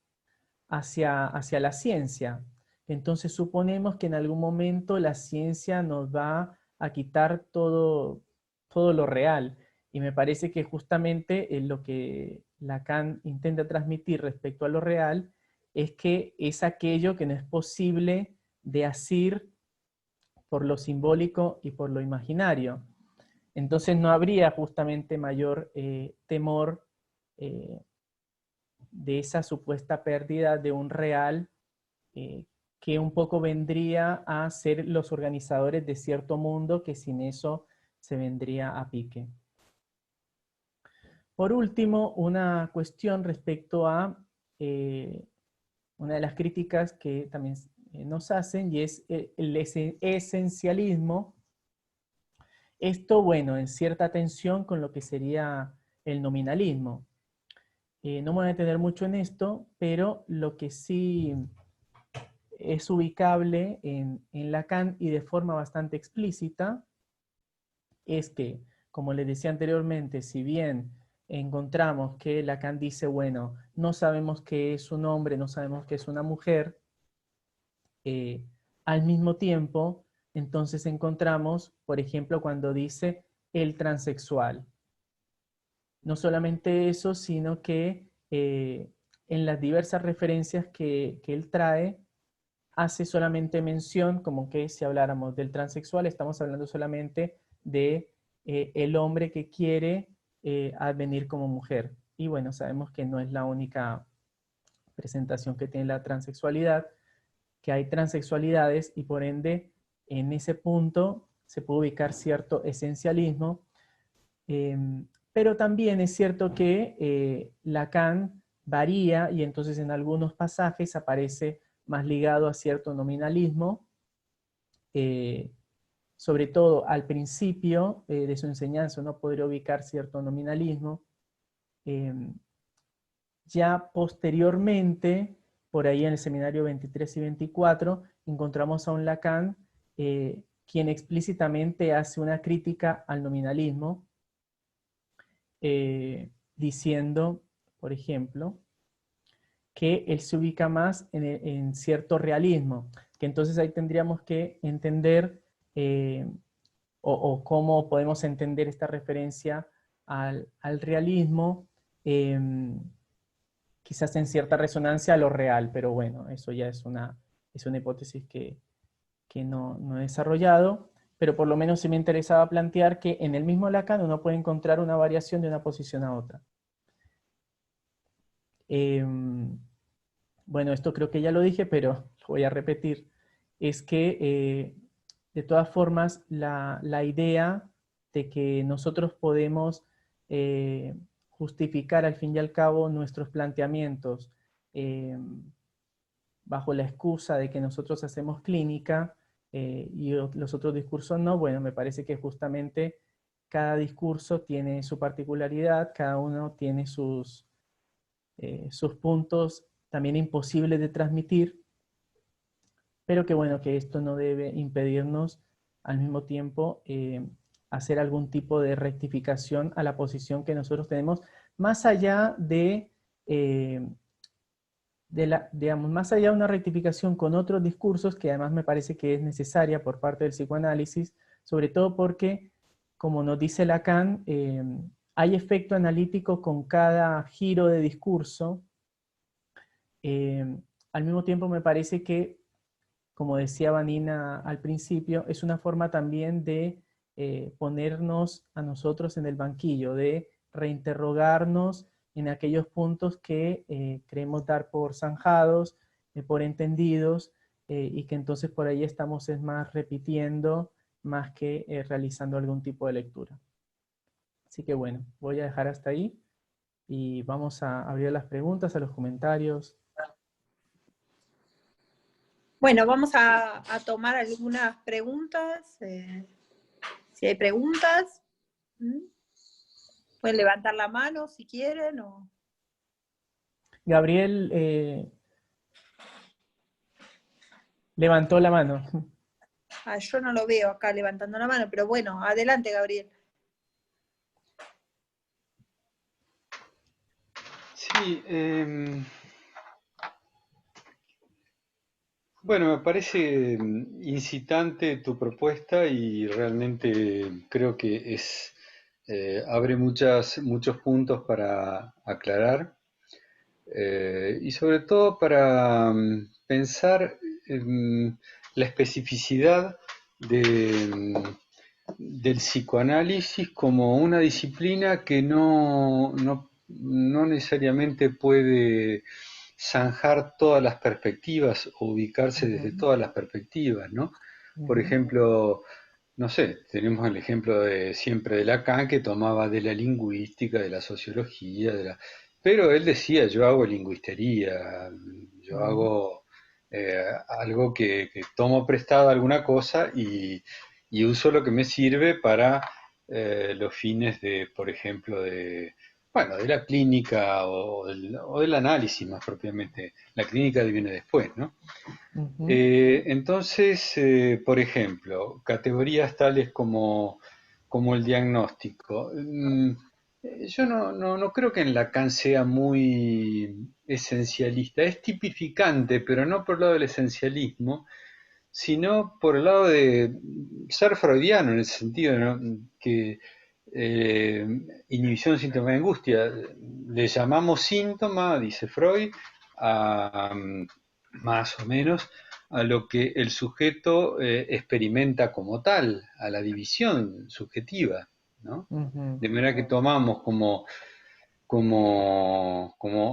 hacia la ciencia. entonces suponemos que en algún momento la ciencia nos va a quitar todo, todo lo real. Y me parece que justamente lo que Lacan intenta transmitir respecto a lo real es que es aquello que no es posible de asir por lo simbólico y por lo imaginario. Entonces no habría justamente mayor temor de esa supuesta pérdida de un real eh, que un poco vendría a ser los organizadores de cierto mundo que sin eso se vendría a pique. Por último, una cuestión respecto a una de las críticas que también nos hacen, y es el esencialismo. Esto, bueno, en cierta tensión con lo que sería el nominalismo. No me voy a detener mucho en esto, pero lo que sí es ubicable en Lacan y de forma bastante explícita es que, como les decía anteriormente, si bien encontramos que Lacan dice, bueno, no sabemos qué es un hombre, no sabemos qué es una mujer, al mismo tiempo, entonces encontramos, por ejemplo, cuando dice el transexual. No solamente eso, sino que en las diversas referencias que él trae, hace solamente mención, como que si habláramos del transexual, estamos hablando solamente de el hombre que quiere advenir como mujer. Y bueno, sabemos que no es la única presentación que tiene la transexualidad, que hay transexualidades y por ende en ese punto se puede ubicar cierto esencialismo, eh, pero también es cierto que Lacan varía y entonces en algunos pasajes aparece más ligado a cierto nominalismo, eh, sobre todo al principio de su enseñanza uno podría ubicar cierto nominalismo. eh, ya posteriormente, por ahí en el seminario 23 y 24, encontramos a un Lacan quien explícitamente hace una crítica al nominalismo, diciendo, por ejemplo, que él se ubica más en cierto realismo, que entonces ahí tendríamos que entender o cómo podemos entender esta referencia al realismo, quizás en cierta resonancia a lo real, pero bueno, eso ya es una hipótesis que no he desarrollado, pero por lo menos sí me interesaba plantear que en el mismo Lacan uno puede encontrar una variación de una posición a otra. Bueno, esto creo que ya lo dije, pero lo voy a repetir, es que de todas formas la idea de que nosotros podemos justificar al fin y al cabo nuestros planteamientos eh, bajo la excusa de que nosotros hacemos clínica y los otros discursos no, bueno, me parece que justamente cada discurso tiene su particularidad, cada uno tiene sus puntos también imposibles de transmitir, pero que bueno, que esto no debe impedirnos al mismo tiempo hacer algún tipo de rectificación a la posición que nosotros tenemos, más allá digamos, más allá de una rectificación con otros discursos, que además me parece que es necesaria por parte del psicoanálisis, sobre todo porque, como nos dice Lacan, hay efecto analítico con cada giro de discurso. Al mismo tiempo me parece que, como decía Vanina al principio, es una forma también de ponernos a nosotros en el banquillo, de reinterrogarnos en aquellos puntos que creemos dar por zanjados, por entendidos, y que entonces por ahí estamos es más repitiendo más que realizando algún tipo de lectura. Así que bueno, voy a dejar hasta ahí y vamos a abrir las preguntas, a los comentarios. Bueno, vamos a tomar algunas preguntas. Si hay preguntas, pueden levantar la mano si quieren. Gabriel levantó la mano. Yo no lo veo acá levantando la mano, pero bueno, adelante, Gabriel. Sí, Bueno, me parece incitante tu propuesta y realmente creo que abre muchos puntos para aclarar y sobre todo para pensar la especificidad de, del psicoanálisis como una disciplina que no necesariamente puede zanjar todas las perspectivas o ubicarse desde Ujú, todas las perspectivas, ¿no? Por ujú, ejemplo, no sé, tenemos el ejemplo de siempre de Lacan que tomaba de la lingüística, de la sociología, pero él decía, yo hago lingüistería, yo ujú, hago algo que tomo prestado alguna cosa y uso lo que me sirve para los fines de, por ejemplo, bueno, de la clínica o del análisis más propiamente. La clínica viene después, ¿no? ujú, Entonces, por ejemplo, categorías tales como el diagnóstico. Yo no creo que en Lacan sea muy esencialista. Es tipificante, pero no por el lado del esencialismo, sino por el lado de ser freudiano, en el sentido, ¿no? Que eh, inhibición, síntoma de angustia, le llamamos síntoma, dice Freud, a, más o menos a lo que el sujeto experimenta como tal, a la división subjetiva, ¿no? ujú, De manera que tomamos como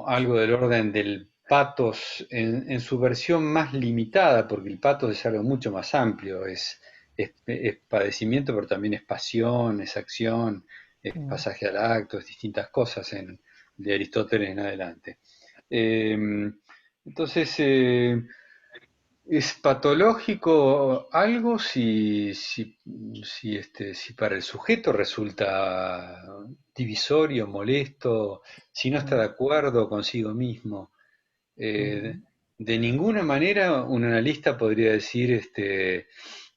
algo del orden del patos en su versión más limitada, porque el patos es algo mucho más amplio, es padecimiento, pero también es pasión, es acción, es ujú, pasaje al acto, es distintas cosas de Aristóteles en adelante. Eh, entonces, ¿es patológico algo si para el sujeto resulta divisorio, molesto, si no está de acuerdo consigo mismo? ujú, Eh, de ninguna manera un analista podría decir,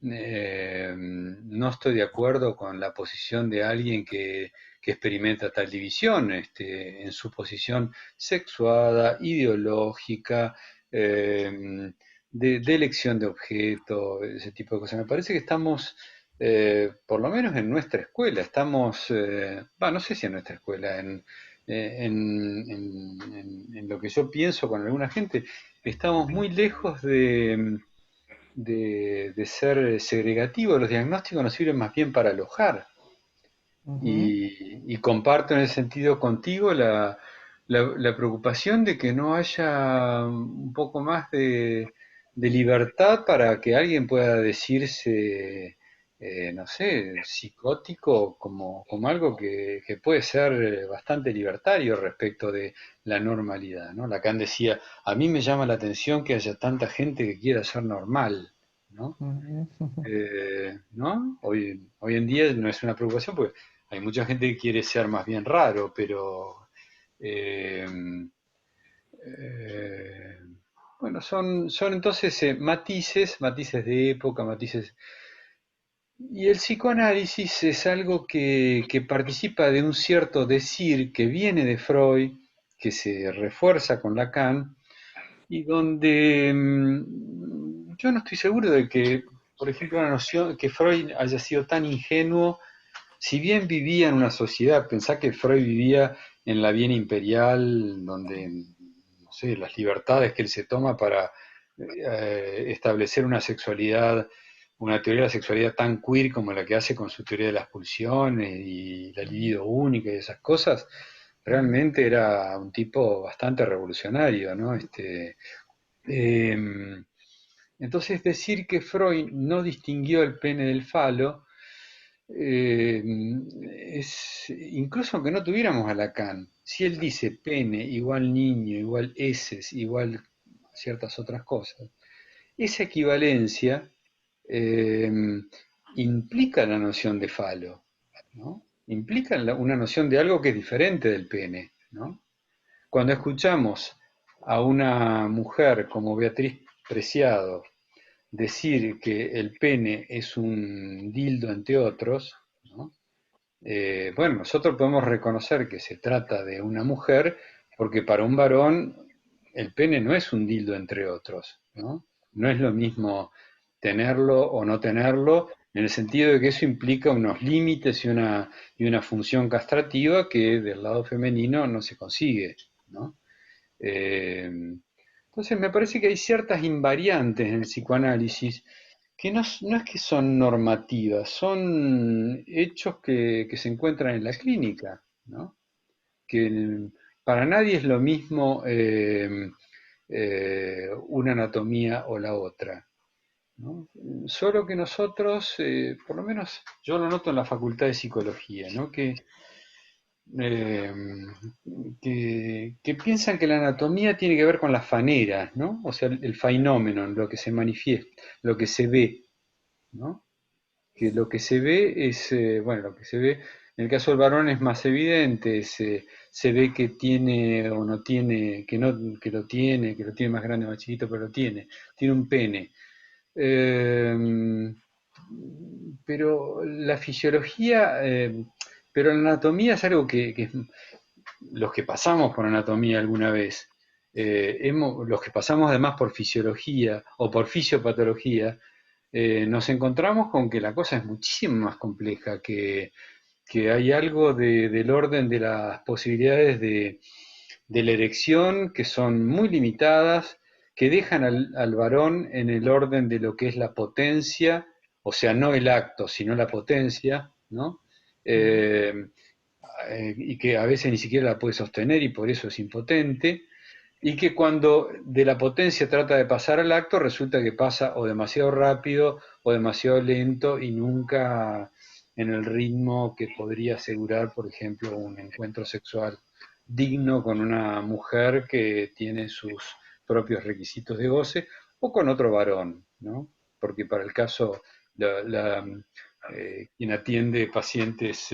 no estoy de acuerdo con la posición de alguien que experimenta tal división, en su posición sexuada, ideológica, eh, de elección de objeto, ese tipo de cosas. Me parece que estamos, por lo menos en nuestra escuela, no sé si en nuestra escuela, en lo que yo pienso con alguna gente, estamos muy lejos de ser segregativos. Los diagnósticos nos sirven más bien para alojar. ujú, Y comparto en ese sentido contigo la preocupación de que no haya un poco más de libertad para que alguien pueda decirse, no sé, psicótico como algo que puede ser bastante libertario respecto de la normalidad, ¿no? Lacan decía, a mí me llama la atención que haya tanta gente que quiera ser normal, ¿no? ujú, ujú, ¿No? Hoy en día no es una preocupación porque hay mucha gente que quiere ser más bien raro, pero eh, eh, bueno, son entonces matices de época, matices. Y el psicoanálisis es algo que participa de un cierto decir que viene de Freud, que se refuerza con Lacan, y donde yo no estoy seguro de que, por ejemplo, una noción que Freud haya sido tan ingenuo, si bien vivía en una sociedad, pensá que Freud vivía en la Viena imperial, donde, no sé, las libertades que él se toma para establecer una sexualidad, una teoría de la sexualidad tan queer como la que hace con su teoría de las pulsiones y la libido única y esas cosas, ujú, realmente era un tipo bastante revolucionario, ¿no? Eh, entonces decir que Freud no distinguió el pene del falo, eh, incluso aunque no tuviéramos a Lacan, si él dice pene igual niño, igual heces, igual ciertas otras cosas, esa equivalencia eh, implica la noción de falo, ¿no? Implica una noción de algo que es diferente del pene, ¿no? Cuando escuchamos a una mujer como Beatriz Preciado decir que el pene es un dildo entre otros, ¿no? Bueno, nosotros podemos reconocer que se trata de una mujer porque para un varón el pene no es un dildo entre otros, ¿no? No es lo mismo tenerlo o no tenerlo, en el sentido de que eso implica unos límites y una función castrativa que del lado femenino no se consigue, ¿no? Eh, entonces me parece que hay ciertas invariantes en el psicoanálisis que no es que son normativas, son hechos que se encuentran en la clínica, ¿no? Que para nadie es lo mismo una anatomía o la otra, ¿no? Solo que nosotros, por lo menos yo lo noto en la Facultad de Psicología, ¿no? Eh, que piensan que la anatomía tiene que ver con las faneras, ¿no? O sea, el phenomenon, lo que se manifiesta, lo que se ve, ¿no? Que lo que se ve es, bueno, lo que se ve, en el caso del varón es más evidente, se ve que tiene o no tiene, que lo tiene más grande o más chiquito, pero lo tiene un pene. Eh, pero la fisiología, pero la anatomía es algo que los que pasamos por anatomía alguna vez, los que pasamos además por fisiología o por fisiopatología, nos encontramos con que la cosa es muchísimo más compleja, que hay algo del orden de las posibilidades de la erección que son muy limitadas, que dejan al varón en el orden de lo que es la potencia, o sea, no el acto, sino la potencia, ¿no? Ujú. Eh, y que a veces ni siquiera la puede sostener y por eso es impotente, y que cuando de la potencia trata de pasar al acto, resulta que pasa o demasiado rápido o demasiado lento y nunca en el ritmo que podría asegurar, por ejemplo, un encuentro sexual digno con una mujer que tiene sus propios requisitos de goce o con otro varón, ¿no? Porque para el caso, quien atiende pacientes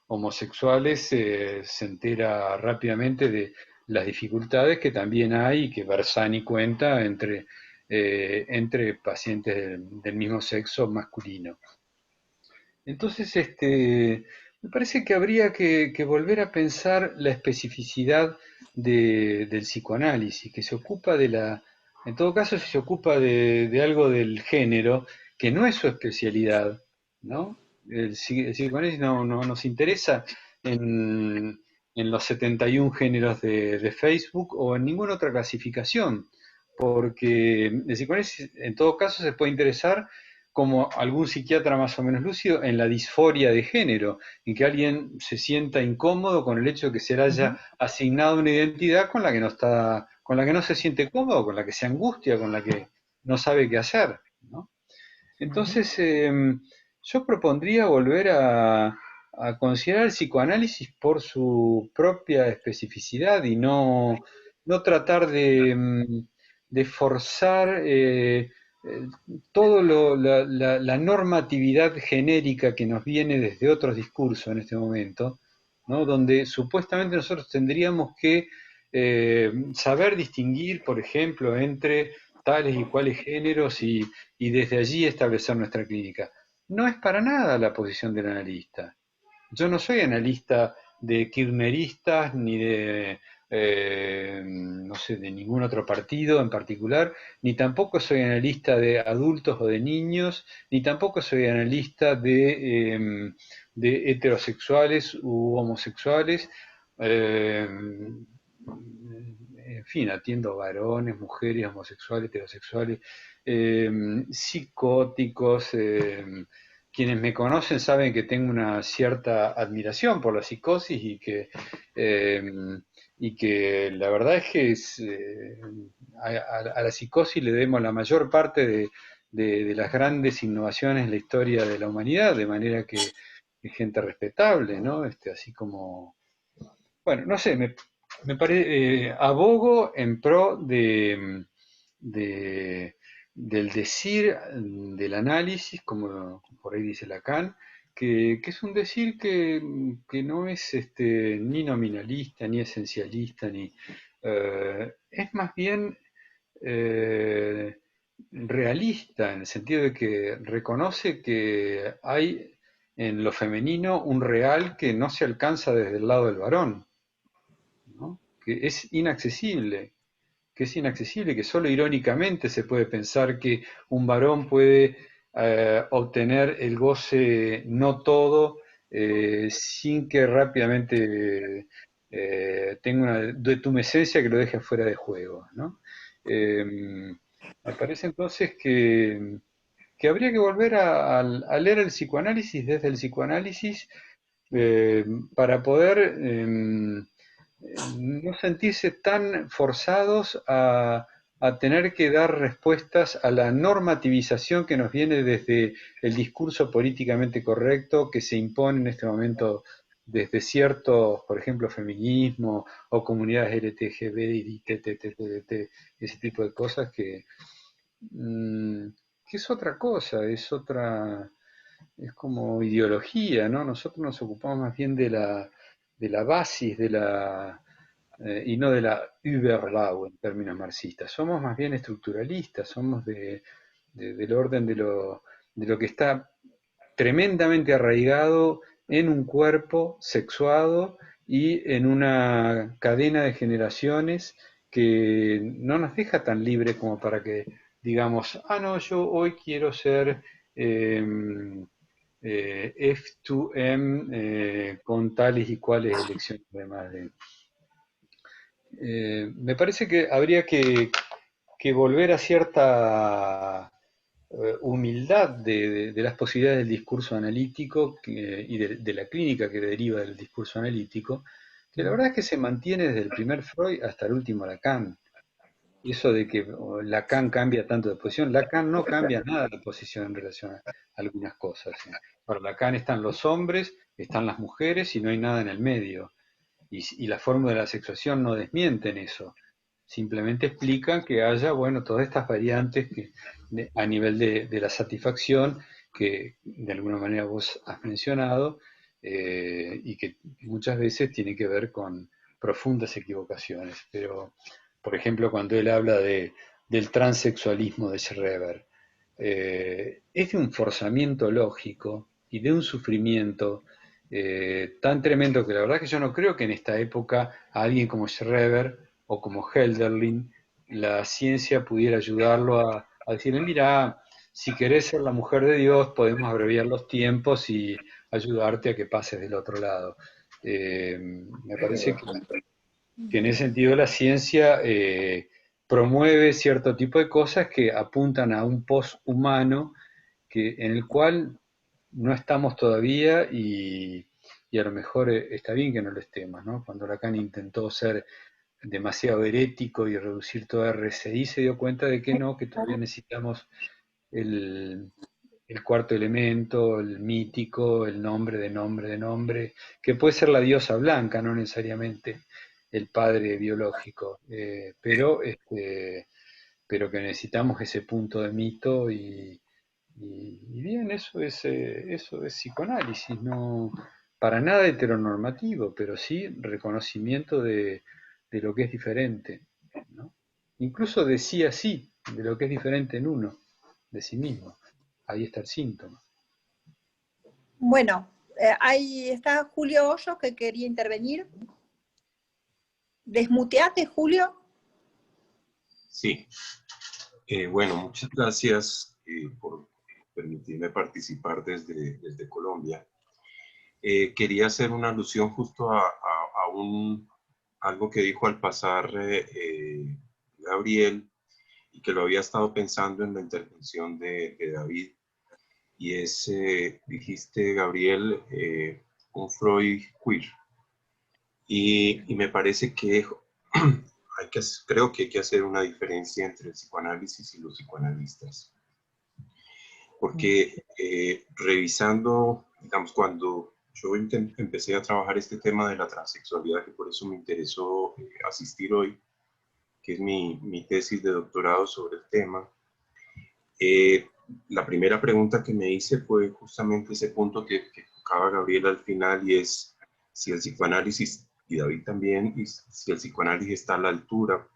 homosexuales se entera rápidamente de las dificultades que también hay y que Bersani cuenta entre pacientes del mismo sexo masculino. Entonces, me parece que habría que volver a pensar la especificidad del psicoanálisis, que se ocupa en todo caso, si se ocupa de algo del género, que no es su especialidad, ¿no? El psicoanálisis no nos interesa en, en los 71 géneros de Facebook o en ninguna otra clasificación, porque el psicoanálisis en todo caso se puede interesar como algún psiquiatra más o menos lúcido en la disforia de género, en que alguien se sienta incómodo con el hecho de que se le haya Ujú. asignado una identidad con la que no está, con la que no se siente cómodo, con la que se angustia, con la que no sabe qué hacer, ¿no? Ujú. Entonces, yo propondría volver a considerar el psicoanálisis por su propia especificidad y no tratar de forzar eh, todo la normatividad genérica que nos viene desde otros discursos en este momento, ¿no? Donde supuestamente nosotros tendríamos que saber distinguir, por ejemplo, entre tales y cuales géneros y desde allí establecer nuestra clínica. No es para nada la posición del analista. Yo no soy analista de kirchneristas ni no sé, de ningún otro partido en particular, ni tampoco soy analista de adultos o de niños, ni tampoco soy analista de heterosexuales u homosexuales. Eh, en fin, atiendo varones, mujeres, homosexuales, heterosexuales, eh, psicóticos. Quienes me conocen saben que tengo una cierta admiración por la psicosis eh, y que la verdad es que a la psicosis le debemos la mayor parte de las grandes innovaciones en la historia de la humanidad, de manera que es gente respetable, ¿no? Así como, bueno, no sé, me parece, abogo en pro de- del decir, del análisis, como por ahí dice Lacan, que es un decir que no es ni nominalista, ni esencialista, es más bien eh, realista, en el sentido de que reconoce que hay en lo femenino un real que no se alcanza desde el lado del varón, ¿no? Que es inaccesible, que es inaccesible, que solo irónicamente se puede pensar que un varón puede obtener el goce no todo sin que rápidamente tenga una detumescencia que lo deje fuera de juego, ¿no? Me parece entonces que habría que volver a leer el psicoanálisis desde el psicoanálisis para poder no sentirse tan forzados a tener que dar respuestas a la normativización que nos viene desde el discurso políticamente correcto que se impone en este momento desde ciertos, por ejemplo, feminismo o comunidades LTGB y TTTTT, ese tipo de cosas que es otra cosa, es como ideología, ¿no? Nosotros nos ocupamos más bien de la basis, y no de la Überbau en términos marxistas. Somos más bien estructuralistas, somos del orden de lo que está tremendamente arraigado en un cuerpo sexuado y en una cadena de generaciones que no nos deja tan libres como para que digamos, no, yo hoy quiero ser F2M con tales y cuales elecciones además de... me parece que habría que volver a cierta humildad de las posibilidades del discurso analítico y de la clínica que deriva del discurso analítico, que la verdad es que se mantiene desde el primer Freud hasta el último Lacan. Eso de que Lacan cambia tanto de posición, Lacan no cambia nada de posición en relación a algunas cosas. Para Lacan están los hombres, están las mujeres y no hay nada en el medio. Y la fórmula de la sexuación no desmienten eso. Simplemente explican que haya, bueno, todas estas variantes a nivel de la satisfacción que de alguna manera vos has mencionado y que muchas veces tiene que ver con profundas equivocaciones. Pero, por ejemplo, cuando él habla del transexualismo de Schreber, es de un forzamiento lógico y de un sufrimiento tan tremendo que la verdad que yo no creo que en esta época a alguien como Schreber o como Hölderlin la ciencia pudiera ayudarlo a decirle, mira, si querés ser la mujer de Dios podemos abreviar los tiempos y ayudarte a que pases del otro lado. Me parece que en ese sentido la ciencia promueve cierto tipo de cosas que apuntan a un post-humano en el cual no estamos todavía y a lo mejor está bien que no lo estemos, ¿no? Cuando Lacan intentó ser demasiado herético y reducir todo a RCI, se dio cuenta de que no, que todavía necesitamos el, el cuarto elemento, el mítico, el nombre de nombre de nombre, que puede ser la diosa blanca, no necesariamente el padre biológico, pero que necesitamos ese punto de mito y bien, eso es psicoanálisis, no para nada heteronormativo, pero sí reconocimiento de lo que es diferente, ¿no? Incluso de sí a sí, de lo que es diferente en uno, de sí mismo. Ahí está el síntoma. Bueno, ahí está Julio Hoyos que quería intervenir. ¿Desmuteate, Julio? Sí. Bueno, muchas gracias por permitirme participar desde Colombia. Quería hacer una alusión justo a algo que dijo al pasar Gabriel y que lo había estado pensando en la intervención de David. Y dijiste, Gabriel, un Freud queer. Y me parece que creo que hay que hacer una diferencia entre el psicoanálisis y los psicoanalistas. Porque revisando, digamos, cuando yo empecé a trabajar este tema de la transexualidad, que por eso me interesó asistir hoy, que es mi tesis de doctorado sobre el tema, la primera pregunta que me hice fue justamente ese punto que tocaba Gabriel al final, y es si el psicoanálisis, y David también, y si el psicoanálisis está a la altura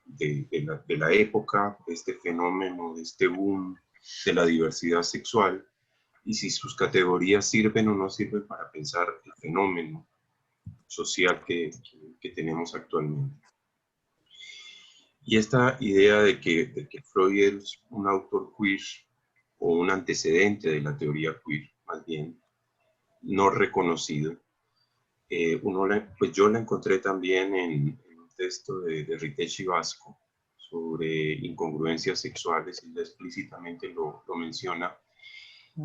de la época, de este fenómeno, de este boom, de la diversidad sexual, y si sus categorías sirven o no sirven para pensar el fenómeno social que tenemos actualmente. Y esta idea de que Freud es un autor queer o un antecedente de la teoría queer, más bien, no reconocido, pues yo la encontré también en un texto de Riteshi Vasco sobre incongruencias sexuales, y explícitamente lo menciona.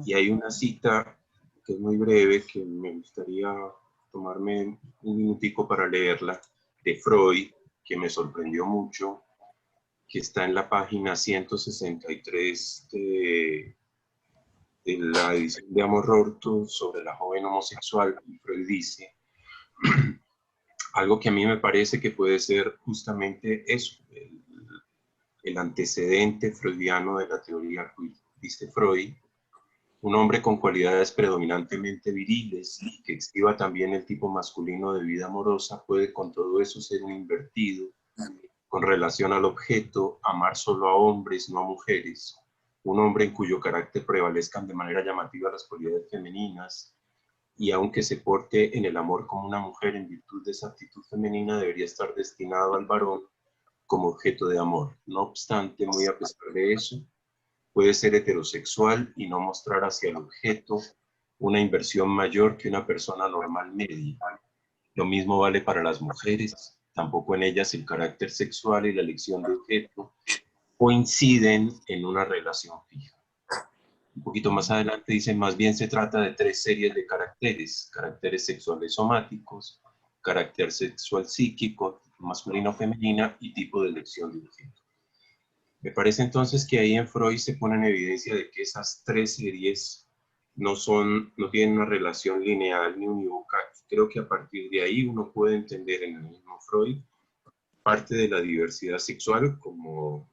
Y hay una cita que es muy breve, que me gustaría tomarme un minutico para leerla, de Freud, que me sorprendió mucho, que está en la página 163 de la edición de Amor Rorto sobre la joven homosexual. Y Freud dice algo que a mí me parece que puede ser justamente eso, el antecedente freudiano de la teoría queer. Dice Freud: un hombre con cualidades predominantemente viriles y que exhiba también el tipo masculino de vida amorosa puede con todo eso ser un invertido con relación al objeto, amar solo a hombres, no a mujeres, un hombre en cuyo carácter prevalezcan de manera llamativa las cualidades femeninas, y aunque se porte en el amor como una mujer en virtud de esa actitud femenina, debería estar destinado al varón como objeto de amor. No obstante, muy a pesar de eso, puede ser heterosexual y no mostrar hacia el objeto una inversión mayor que una persona normal media. Lo mismo vale para las mujeres. Tampoco en ellas el carácter sexual y la elección de objeto coinciden en una relación fija. Un poquito más adelante dice: más bien se trata de tres series de caracteres: caracteres sexuales somáticos, carácter sexual psíquico, masculino-femenina, y tipo de elección de objeto. Me parece entonces que ahí en Freud se pone en evidencia de que esas tres series no tienen una relación lineal ni unívoca. Creo que a partir de ahí uno puede entender en el mismo Freud parte de la diversidad sexual, como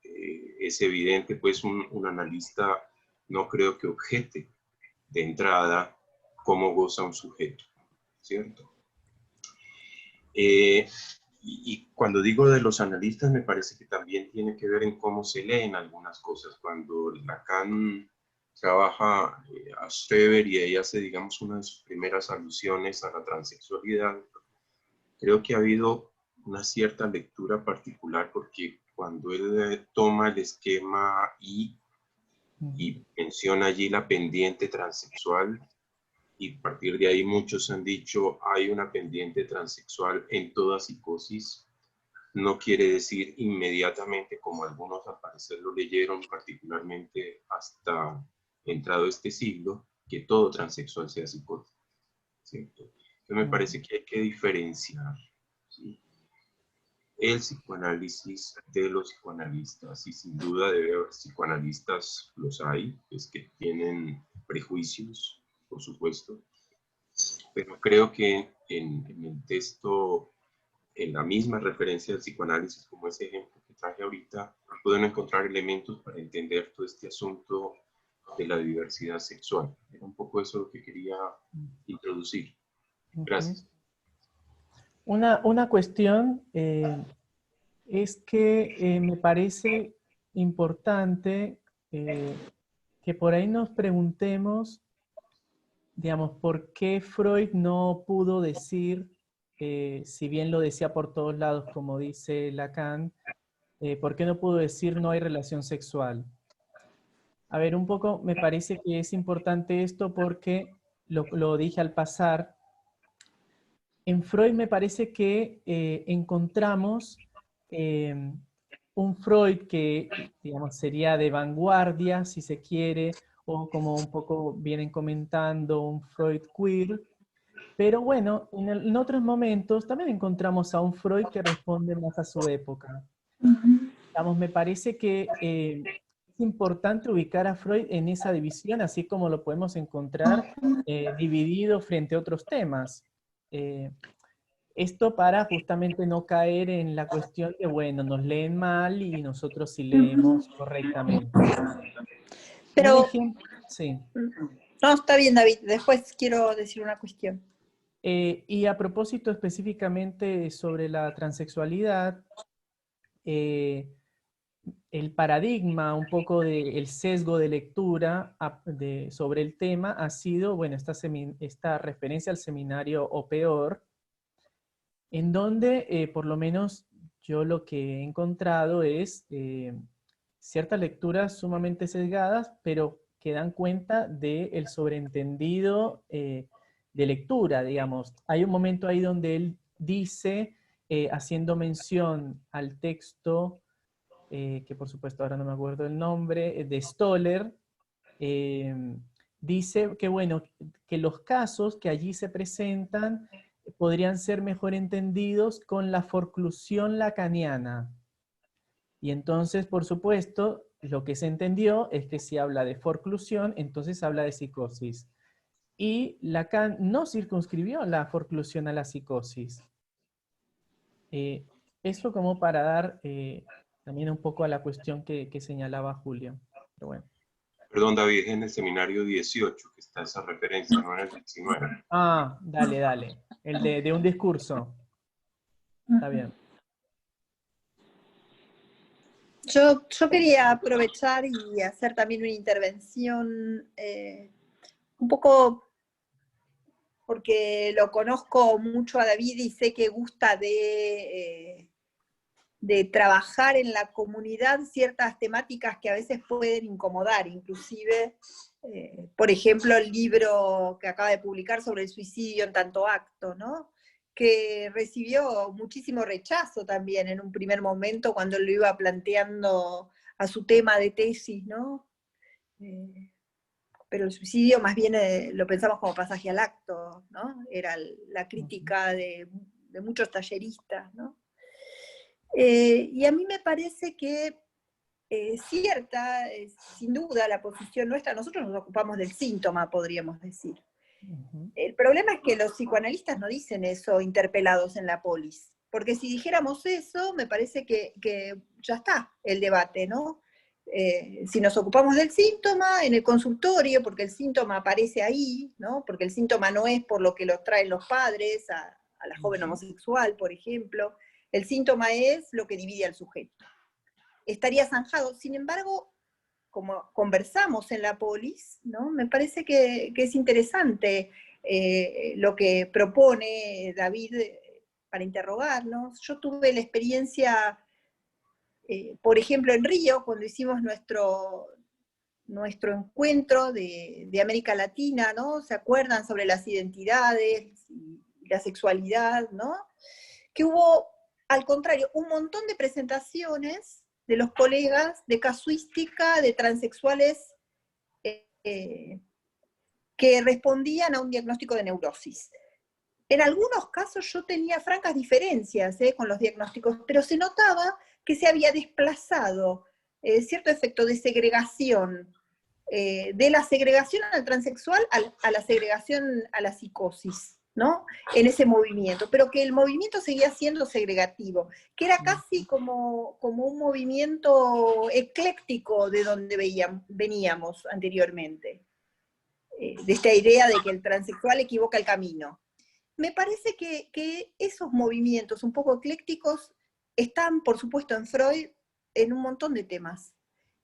es evidente, pues un analista no creo que objete de entrada cómo goza un sujeto, ¿cierto? Y cuando digo de los analistas, me parece que también tiene que ver en cómo se leen algunas cosas. Cuando Lacan trabaja a Schreber y ella hace, digamos, una de sus primeras alusiones a la transexualidad, creo que ha habido una cierta lectura particular, porque cuando él toma el esquema y menciona allí la pendiente transexual, y a partir de ahí muchos han dicho hay una pendiente transexual en toda psicosis, no quiere decir inmediatamente, como algunos al parecer lo leyeron, particularmente hasta entrado este siglo, que todo transexual sea psicótico, ¿cierto? Entonces me parece que hay que diferenciar, ¿sí?, el psicoanálisis de los psicoanalistas, y sin duda debe haber psicoanalistas, los hay, pues que tienen prejuicios, por supuesto, pero creo que en el texto, en la misma referencia del psicoanálisis, como ese ejemplo que traje ahorita, pueden encontrar elementos para entender todo este asunto de la diversidad sexual. Era un poco eso lo que quería introducir. Gracias. Una cuestión es que me parece importante que por ahí nos preguntemos, digamos, ¿por qué Freud no pudo decir, si bien lo decía por todos lados, como dice Lacan, ¿por qué no pudo decir no hay relación sexual? A ver, un poco me parece que es importante esto porque lo dije al pasar. En Freud me parece que encontramos un Freud que, digamos, sería de vanguardia, si se quiere, o como un poco vienen comentando, un Freud queer. Pero bueno, en otros momentos también encontramos a un Freud que responde más a su época. Digamos, me parece que es importante ubicar a Freud en esa división, así como lo podemos encontrar dividido frente a otros temas. Esto para justamente no caer en la cuestión de, bueno, nos leen mal y nosotros sí leemos correctamente. Pero, Un ejemplo, sí. no, está bien, David, después quiero decir una cuestión. Y a propósito específicamente sobre la transexualidad, el paradigma, un poco del sesgo de lectura sobre el tema ha sido, bueno, esta referencia al seminario O Peor, en donde por lo menos yo lo que he encontrado es ciertas lecturas sumamente sesgadas, pero que dan cuenta del sobreentendido de lectura, digamos. Hay un momento ahí donde él dice, haciendo mención al texto, que por supuesto ahora no me acuerdo el nombre, de Stoller, dice que, bueno, que los casos que allí se presentan podrían ser mejor entendidos con la forclusión lacaniana. Y entonces, por supuesto, lo que se entendió es que si habla de forclusión, entonces habla de psicosis. Y Lacan no circunscribió la forclusión a la psicosis. Eso como para dar también un poco a la cuestión que señalaba Julio. Pero bueno. Perdón, David, es en el seminario 18 que está esa referencia, no en el 19. Ah, dale, dale. El de un discurso. Está bien. Yo quería aprovechar y hacer también una intervención un poco porque lo conozco mucho a David y sé que gusta de trabajar en la comunidad ciertas temáticas que a veces pueden incomodar, inclusive, por ejemplo, el libro que acaba de publicar sobre el suicidio en tanto acto, ¿no? Que recibió muchísimo rechazo también en un primer momento cuando lo iba planteando a su tema de tesis, ¿no? Pero el suicidio más bien lo pensamos como pasaje al acto, ¿no? Era la crítica de muchos talleristas, ¿no? Y a mí me parece que cierta, sin duda, la posición nuestra, nosotros nos ocupamos del síntoma, podríamos decir. El problema es que los psicoanalistas no dicen eso interpelados en la polis, porque si dijéramos eso, me parece que ya está el debate, ¿no? Si nos ocupamos del síntoma en el consultorio, porque el síntoma aparece ahí, ¿no? Porque el síntoma no es por lo que los traen los padres a la joven homosexual, por ejemplo, el síntoma es lo que divide al sujeto. Estaría zanjado. Sin embargo, como conversamos en la polis, ¿no? Me parece que es interesante lo que propone David para interrogarnos. Yo tuve la experiencia, por ejemplo, en Río, cuando hicimos nuestro encuentro de América Latina, ¿no? ¿Se acuerdan? Sobre las identidades y la sexualidad, ¿no? Que hubo, al contrario, un montón de presentaciones de los colegas de casuística de transexuales que respondían a un diagnóstico de neurosis. En algunos casos yo tenía francas diferencias con los diagnósticos, pero se notaba que se había desplazado cierto efecto de segregación, de la segregación al transexual a la segregación a la psicosis, ¿no? En ese movimiento, pero que el movimiento seguía siendo segregativo, que era casi como un movimiento ecléctico de donde veníamos anteriormente, de esta idea de que el transexual equivoca el camino. Me parece que esos movimientos un poco eclécticos están, por supuesto, en Freud en un montón de temas,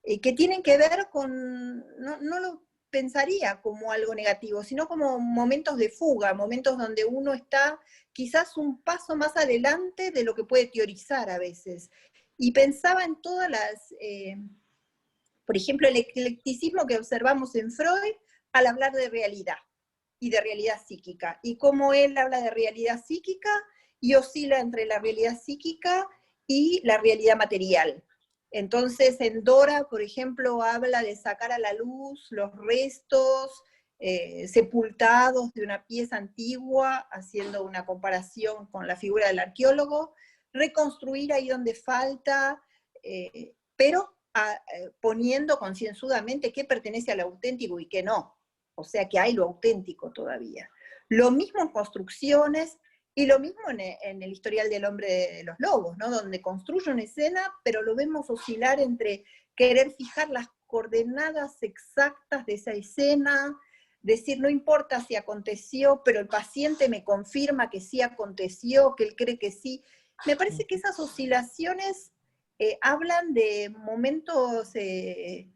que tienen que ver con, no lo pensaría como algo negativo, sino como momentos de fuga, momentos donde uno está quizás un paso más adelante de lo que puede teorizar a veces. Y pensaba en todas las, por ejemplo, el eclecticismo que observamos en Freud al hablar de realidad y de realidad psíquica, y cómo él habla de realidad psíquica y oscila entre la realidad psíquica y la realidad material. Entonces, en Dora, por ejemplo, habla de sacar a la luz los restos sepultados de una pieza antigua, haciendo una comparación con la figura del arqueólogo, reconstruir ahí donde falta, pero poniendo concienzudamente qué pertenece al auténtico y qué no. O sea que hay lo auténtico todavía. Lo mismo en construcciones, y lo mismo en el historial del hombre de los lobos, ¿no? Donde construye una escena, pero lo vemos oscilar entre querer fijar las coordenadas exactas de esa escena, decir, no importa si aconteció, pero el paciente me confirma que sí aconteció, que él cree que sí. Me parece que esas oscilaciones hablan de momentos de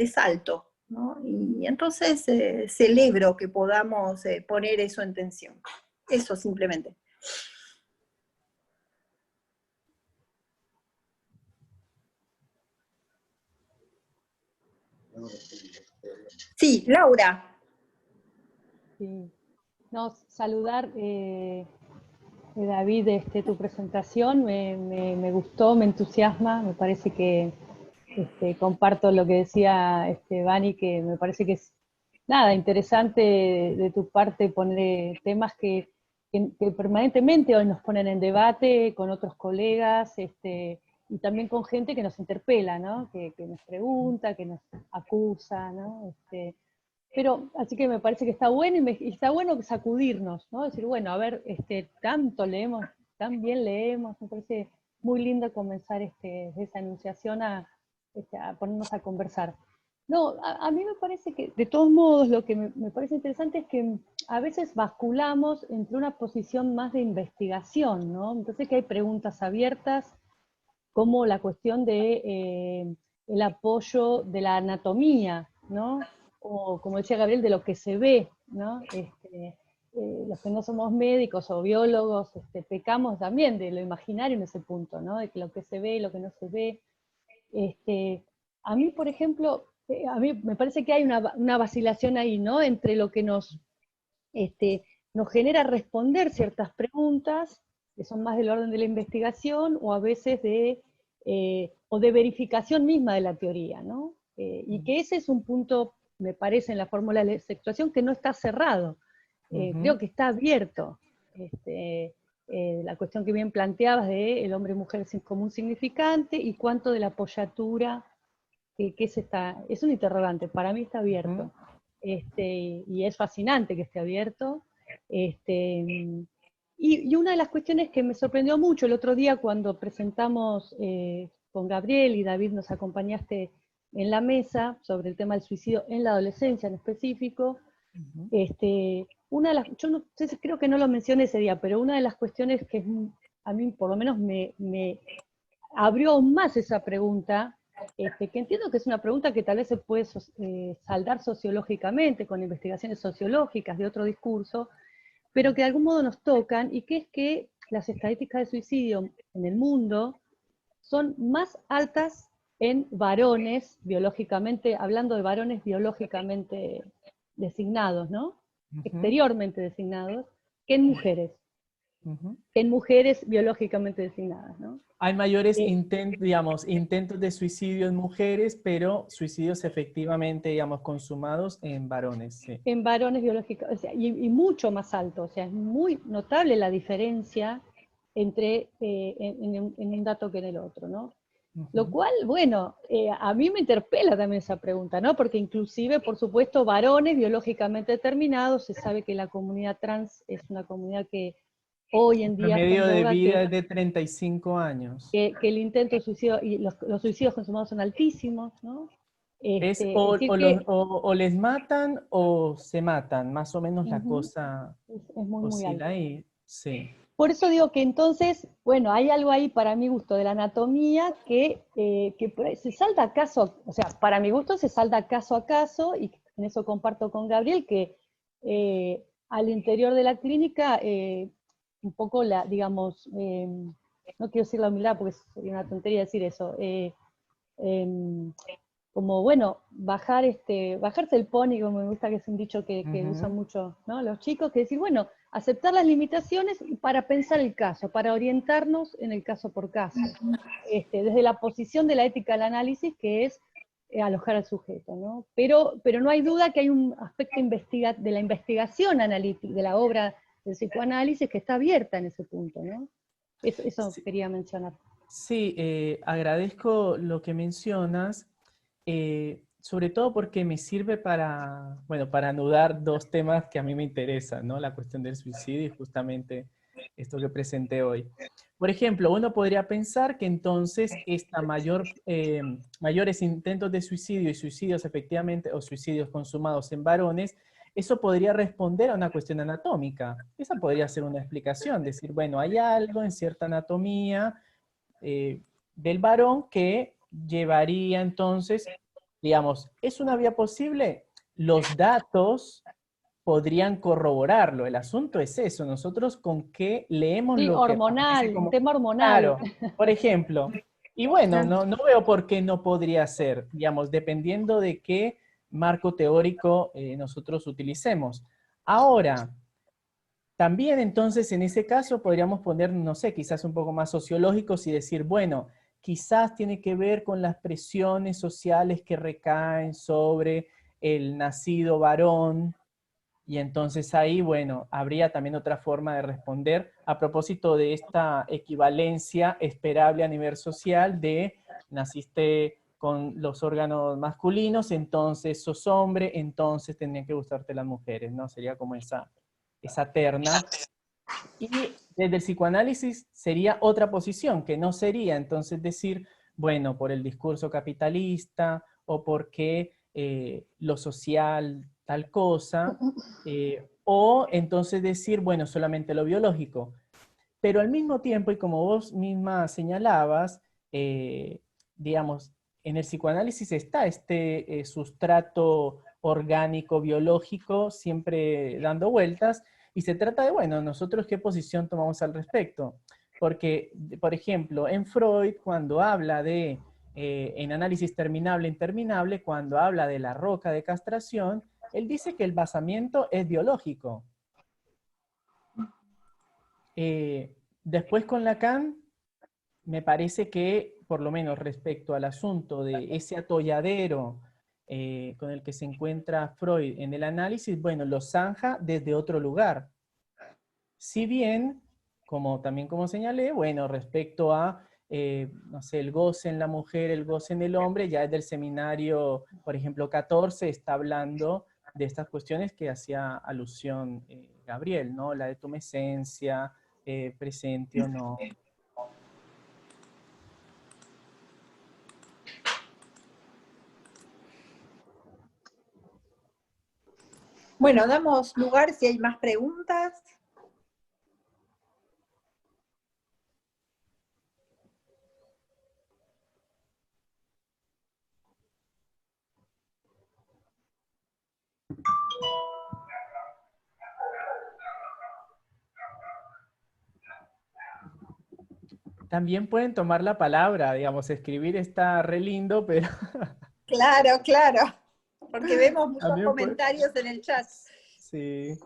salto, ¿no? Y entonces celebro que podamos poner eso en tensión. Eso simplemente. Sí, Laura. Sí. No, saludar, David, tu presentación me gustó, me entusiasma, me parece que comparto lo que decía Vani, que me parece que es nada interesante de tu parte poner temas que permanentemente hoy nos ponen en debate con otros colegas, y también con gente que nos interpela, ¿no? Que nos pregunta, que nos acusa, ¿no? Pero así que me parece que está bueno y está bueno sacudirnos, ¿no? Decir, bueno, a ver, tanto leemos, tan bien leemos, me parece muy lindo comenzar esa enunciación a ponernos a conversar. No, a mí me parece que, de todos modos, lo que me parece interesante es que a veces basculamos entre una posición más de investigación, ¿no? Entonces que hay preguntas abiertas, como la cuestión de el apoyo de la anatomía, ¿no? O como decía Gabriel, de lo que se ve, ¿no? Los que no somos médicos o biólogos, pecamos también de lo imaginario en ese punto, ¿no? De que lo que se ve y lo que no se ve. A mí, por ejemplo, a mí me parece que hay una vacilación ahí, ¿no? Entre lo que nos genera responder ciertas preguntas, que son más del orden de la investigación, o a veces o de verificación misma de la teoría, ¿no? Y que ese es un punto, me parece, en la fórmula de sexuación, que no está cerrado. Creo que está abierto. La cuestión que bien planteabas de el hombre y mujer como un significante, y cuánto de la apoyatura, que es un interrogante, para mí está abierto. Y es fascinante que esté abierto. Y una de las cuestiones que me sorprendió mucho el otro día cuando presentamos con Gabriel y David nos acompañaste en la mesa sobre el tema del suicidio en la adolescencia en específico, una de las, yo no sé, creo que no lo mencioné ese día, pero una de las cuestiones que a mí por lo menos me abrió aún más esa pregunta, que entiendo que es una pregunta que tal vez se puede saldar sociológicamente, con investigaciones sociológicas de otro discurso, pero que de algún modo nos tocan, y que es que las estadísticas de suicidio en el mundo son más altas en varones biológicamente, hablando de varones biológicamente designados, ¿no? Exteriormente designados, que en mujeres. Que en mujeres biológicamente designadas, ¿no? Hay mayores intentos de suicidio en mujeres, pero suicidios efectivamente, digamos, consumados en varones. Sí. En varones biológicos, o sea, y mucho más alto, o sea, es muy notable la diferencia entre en un dato que en el otro, ¿no? Lo cual, bueno, a mí me interpela también esa pregunta, ¿no? Porque inclusive, por supuesto, varones biológicamente determinados, se sabe que la comunidad trans es una comunidad que hoy en día está en promedio de boga, vida es de 35 años. que el intento de suicidio y los suicidios consumados son altísimos, ¿no? Es Es o, decir o que o les matan o se matan, más o menos la cosa es muy, muy alto. oscila ahí, sí. Por eso digo que entonces, bueno, hay algo ahí para mi gusto de la anatomía que por ahí se salta caso, o sea, para mi gusto se salta caso a caso, y en eso comparto con Gabriel que al interior de la clínica, un poco digamos, no quiero decir la humildad porque sería una tontería decir eso, como, bueno, bajarse el pony, como me gusta, que es un dicho que usan mucho, ¿no? Los chicos, que decir, bueno, aceptar las limitaciones para pensar el caso, para orientarnos en el caso por caso, desde la posición de la ética del análisis, que es alojar al sujeto, ¿no? Pero no hay duda que hay un aspecto de la investigación analítica, de la obra del psicoanálisis, que está abierta en ese punto, ¿no? Eso Sí. quería mencionar. Sí, agradezco lo que mencionas, sobre todo porque me sirve para, bueno, para anudar dos temas que a mí me interesan, ¿no? La cuestión del suicidio y justamente esto que presenté hoy. Por ejemplo, uno podría pensar que entonces mayores intentos de suicidio y suicidios efectivamente, o suicidios consumados en varones, eso podría responder a una cuestión anatómica. Esa podría ser una explicación, decir, bueno, hay algo en cierta anatomía del varón que llevaría entonces, digamos, ¿es una vía posible? Los datos podrían corroborarlo. El asunto es eso, nosotros con qué leemos Sí, lo que aparece hormonal, un como... tema hormonal. Claro, por ejemplo, Y bueno, no veo por qué no podría ser, digamos, dependiendo de qué marco teórico nosotros utilicemos. Ahora, también entonces en ese caso podríamos poner, no sé, quizás un poco más sociológicos y decir, bueno, quizás tiene que ver con las presiones sociales que recaen sobre el nacido varón, y entonces ahí, bueno, habría también otra forma de responder a propósito de esta equivalencia esperable a nivel social de naciste con los órganos masculinos, entonces sos hombre, entonces tendrían que gustarte las mujeres, ¿no? Sería como esa terna. Y desde el psicoanálisis sería otra posición, que no sería entonces decir, bueno, por el discurso capitalista o porque lo social tal cosa, o entonces decir, bueno, solamente lo biológico. Pero al mismo tiempo, y como vos misma señalabas, digamos, en el psicoanálisis está este sustrato orgánico, biológico, siempre dando vueltas, y se trata de, bueno, nosotros qué posición tomamos al respecto. Porque, por ejemplo, en Freud, cuando habla de, en análisis terminable, interminable, cuando habla de la roca de castración, él dice que el basamiento es biológico. Después con Lacan, me parece que, por lo menos respecto al asunto de ese atolladero con el que se encuentra Freud en el análisis, bueno, lo zanja desde otro lugar. Si bien, también como señalé, bueno, respecto a, no sé, el goce en la mujer, el goce en el hombre, ya desde el seminario, por ejemplo, 14, está hablando de estas cuestiones que hacía alusión Gabriel, ¿no? La de tumescencia, presente o no. Bueno, damos lugar si hay más preguntas. También pueden tomar la palabra, digamos, escribir está re lindo, pero Claro, claro, porque vemos muchos también puede, comentarios en el chat. sí.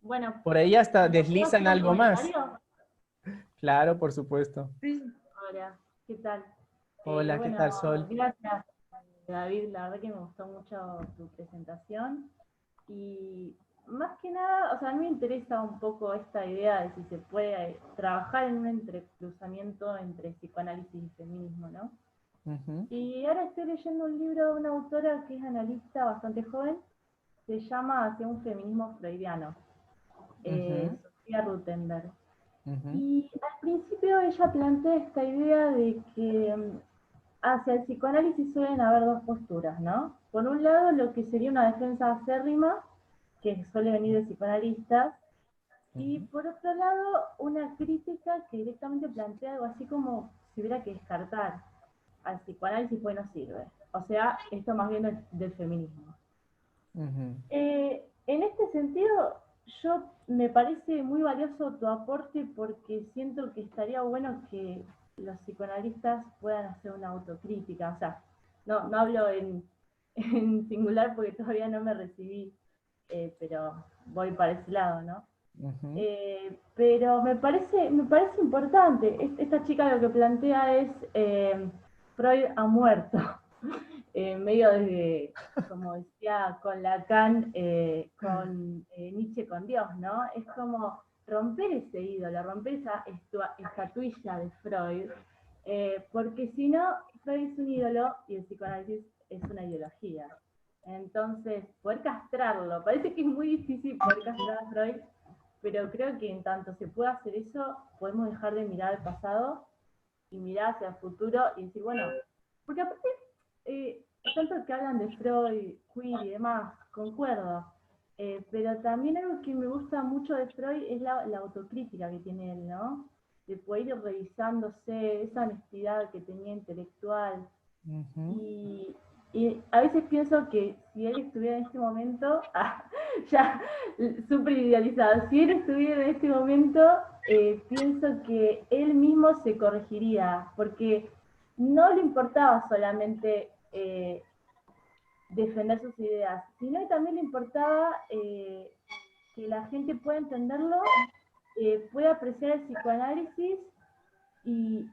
Bueno, Por ahí hasta ¿puedo hacer deslizan un algo más. comentario? Claro, por supuesto. Sí. Hola, ¿qué tal? Hola, ¿qué tal, Bueno, Sol? gracias, David. La verdad que me gustó mucho tu presentación. Y más que nada, o sea, a mí me interesa un poco esta idea de si se puede trabajar en un entrecruzamiento entre psicoanálisis y feminismo, ¿no? Ujú, Y ahora estoy leyendo un libro de una autora que es analista bastante joven, se llama Hacia un feminismo freudiano, ujú, Sofía Rutenberg. ujú, Y al principio ella plantea esta idea de que hacia el psicoanálisis suelen haber dos posturas, ¿no? Por un lado, lo que sería una defensa acérrima, que suele venir de psicoanalistas, y ujú, por otro lado, una crítica que directamente plantea algo así como si hubiera que descartar al psicoanálisis, pues no sirve. O sea, esto más bien del feminismo. ujú, En este sentido, me parece muy valioso tu aporte porque siento que estaría bueno que los psicoanalistas puedan hacer una autocrítica. O sea, no hablo en singular porque todavía no me recibí, pero voy para ese lado, ¿no? ujú. Pero me parece importante. Esta chica lo que plantea es Freud ha muerto. Medio desde, como decía con Lacan, con Nietzsche con Dios, ¿no? Es como romper ese ídolo, romper esa estatuilla de Freud, porque si no, Freud es un ídolo y el psicoanálisis es una ideología. Entonces, poder castrarlo, parece que es muy difícil poder castrar a Freud, pero creo que en tanto se pueda hacer eso, podemos dejar de mirar al pasado y mirar hacia el futuro y decir, bueno, porque aparte, tanto que hablan de Freud, queer y demás, concuerdo, pero también algo que me gusta mucho de Freud es la autocrítica que tiene él, ¿no? De poder ir revisándose, esa honestidad que tenía intelectual. Ujú. Y a veces pienso que si él estuviera en este momento, ya súper idealizado, si él estuviera en este momento, pienso que él mismo se corregiría, porque no le importaba solamente defender sus ideas, sino que también le importaba que la gente pueda entenderlo, pueda apreciar el psicoanálisis y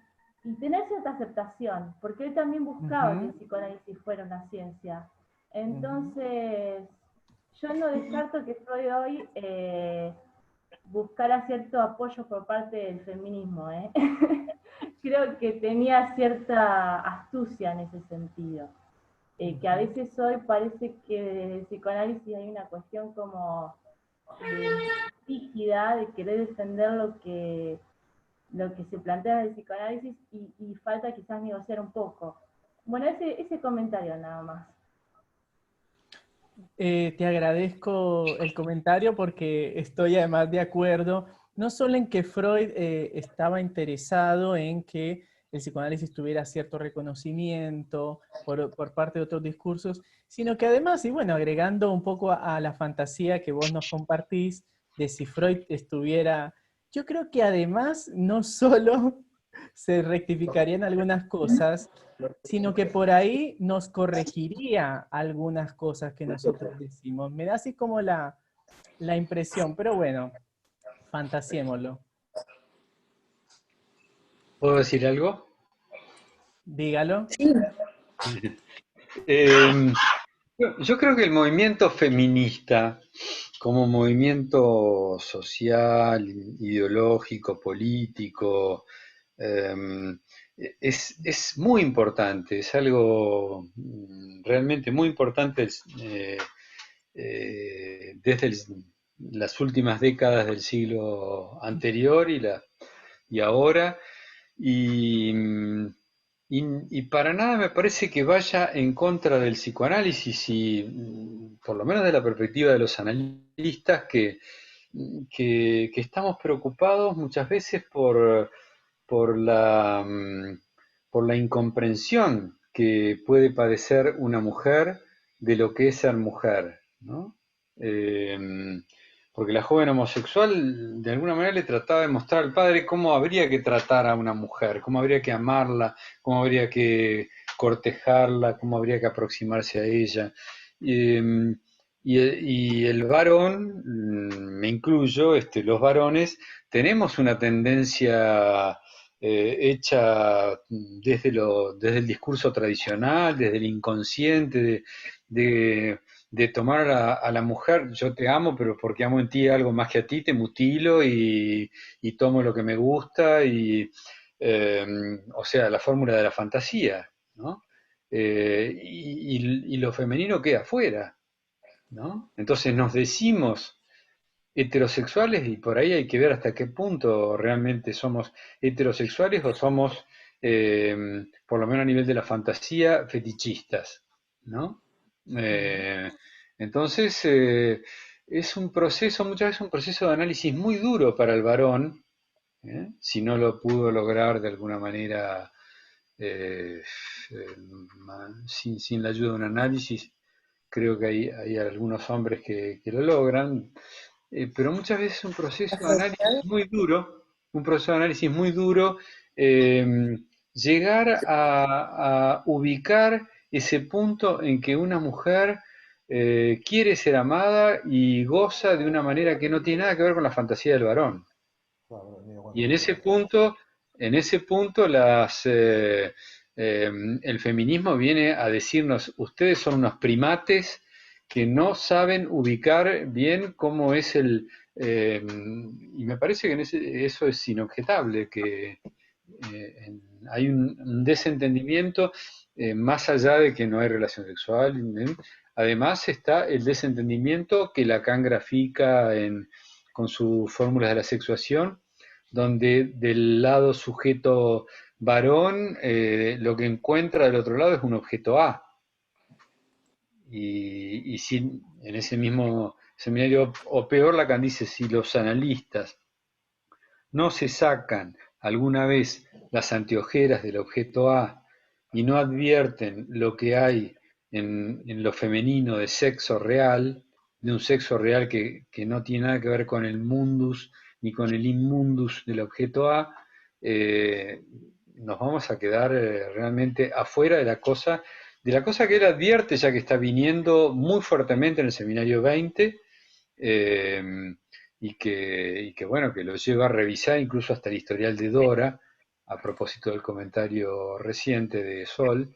tener cierta aceptación, porque él también buscaba que el psicoanálisis fuera una ciencia. Entonces, yo no descarto que Freud hoy buscara cierto apoyo por parte del feminismo. Creo que tenía cierta astucia en ese sentido. Que a veces hoy parece que desde el psicoanálisis hay una cuestión como rígida de querer defender lo que se plantea en el psicoanálisis y falta quizás negociar un poco. Bueno, ese comentario nada más. Te agradezco el comentario porque estoy además de acuerdo, no solo en que Freud estaba interesado en que el psicoanálisis tuviera cierto reconocimiento por parte de otros discursos, sino que además, y bueno, agregando un poco a la fantasía que vos nos compartís, de si Freud estuviera, yo creo que además no solo se rectificarían algunas cosas, sino que por ahí nos corregiría algunas cosas que nosotros decimos. Me da así como la impresión, pero bueno, fantasiémoslo. ¿Puedo decir algo? Dígalo. Sí. Yo creo que el movimiento feminista, como movimiento social, ideológico, político, es muy importante, es algo realmente muy importante desde las últimas décadas del siglo anterior y ahora. Y, y para nada me parece que vaya en contra del psicoanálisis y por lo menos de la perspectiva de los analistas que estamos preocupados muchas veces por la, por la incomprensión que puede padecer una mujer de lo que es ser mujer, ¿no? Porque la joven homosexual de alguna manera le trataba de mostrar al padre cómo habría que tratar a una mujer, cómo habría que amarla, cómo habría que cortejarla, cómo habría que aproximarse a ella. Y el varón, me incluyo, los varones, tenemos una tendencia hecha desde el discurso tradicional, desde el inconsciente, de tomar a la mujer, yo te amo, pero porque amo en ti algo más que a ti, te mutilo y tomo lo que me gusta, o sea, la fórmula de la fantasía, ¿no? Y lo femenino queda afuera, ¿no? Entonces nos decimos heterosexuales y por ahí hay que ver hasta qué punto realmente somos heterosexuales o somos, por lo menos a nivel de la fantasía, fetichistas, ¿no? Eh, entonces, es un proceso, muchas veces un proceso de análisis muy duro para el varón, si no lo pudo lograr de alguna manera eh, sin la ayuda de un análisis. Creo que hay algunos hombres que lo logran, pero muchas veces es un proceso de análisis muy duro, un proceso de análisis muy duro, llegar a ubicar ese punto en que una mujer quiere ser amada y goza de una manera que no tiene nada que ver con la fantasía del varón. Y en ese punto el feminismo viene a decirnos, ustedes son unos primates que no saben ubicar bien cómo es y me parece que eso es inobjetable, que hay un desentendimiento más allá de que no hay relación sexual. Además está el desentendimiento que Lacan grafica con sus fórmulas de la sexuación, donde del lado sujeto varón lo que encuentra del otro lado es un objeto A. Y si en ese mismo seminario, o peor, Lacan dice, si los analistas no se sacan alguna vez las anteojeras del objeto A y no advierten lo que hay en lo femenino de sexo real, de un sexo real que no tiene nada que ver con el mundus ni con el inmundus del objeto A, nos vamos a quedar realmente afuera de la cosa que él advierte, ya que está viniendo muy fuertemente en el seminario 20, y que bueno, que lo lleva a revisar incluso hasta el historial de Dora, a propósito del comentario reciente de Sol,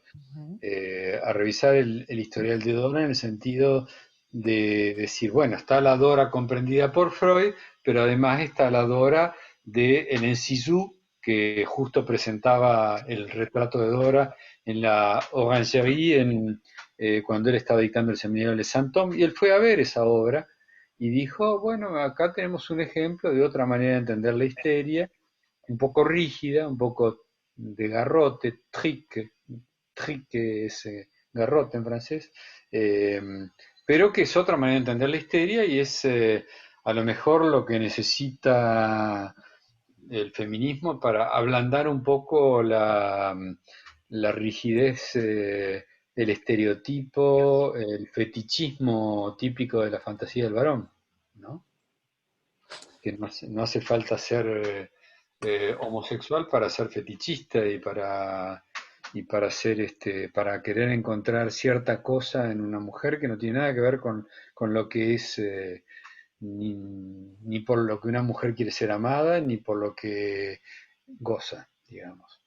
a revisar el historial de Dora en el sentido de decir, bueno, está la Dora comprendida por Freud, pero además está la Dora de El Incisú, que justo presentaba el retrato de Dora en la Orangerie cuando él estaba dictando el seminario de Saint-Thome, y él fue a ver esa obra y dijo, bueno, acá tenemos un ejemplo de otra manera de entender la histeria, un poco rígida, un poco de garrote, trique es garrote en francés, pero que es otra manera de entender la histeria y es a lo mejor lo que necesita el feminismo para ablandar un poco la rigidez, el estereotipo, el fetichismo típico de la fantasía del varón, ¿no? Que no hace falta ser homosexual para ser fetichista y para para querer encontrar cierta cosa en una mujer que no tiene nada que ver con lo que es ni por lo que una mujer quiere ser amada, ni por lo que goza, digamos.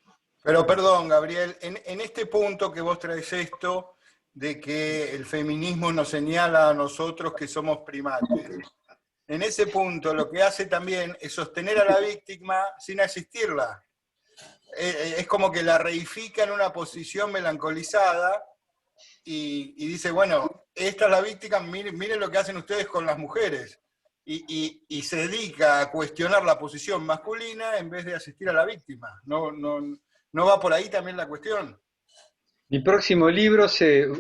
Pero perdón, Gabriel, en este punto que vos traes esto, de que el feminismo nos señala a nosotros que somos primates, en ese punto lo que hace también es sostener a la víctima sin asistirla. Es como que la reifica en una posición melancolizada y dice, bueno, esta es la víctima, miren lo que hacen ustedes con las mujeres. Y se dedica a cuestionar la posición masculina en vez de asistir a la víctima. ¿No va por ahí también la cuestión? Mi próximo libro,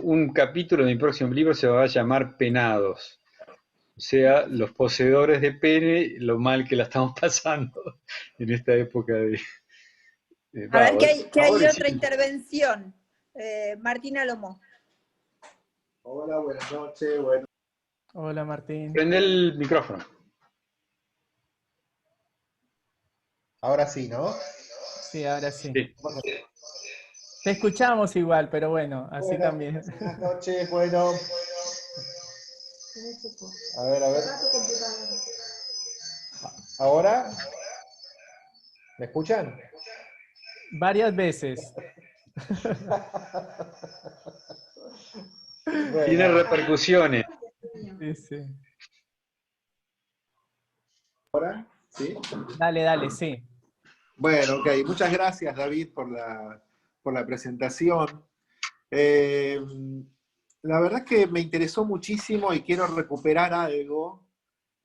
un capítulo de mi próximo libro se va a llamar Penados. O sea, los poseedores de pene, lo mal que la estamos pasando en esta época de... A ver, que hay otra intervención. Martina Lomo. Hola, buenas noches. Bueno. Hola, Martín. Prende el micrófono. Ahora sí, ¿no? Sí, ahora sí. Sí. Te escuchamos igual, pero bueno, así Bueno, también. buenas noches, bueno. A ver. ¿Ahora? ¿Me escuchan? Varias veces. Bueno. Tiene repercusiones. Sí, sí. ¿Ahora? ¿Sí? Dale, sí. Bueno, ok. Muchas gracias, David, por la presentación. La verdad es que me interesó muchísimo y quiero recuperar algo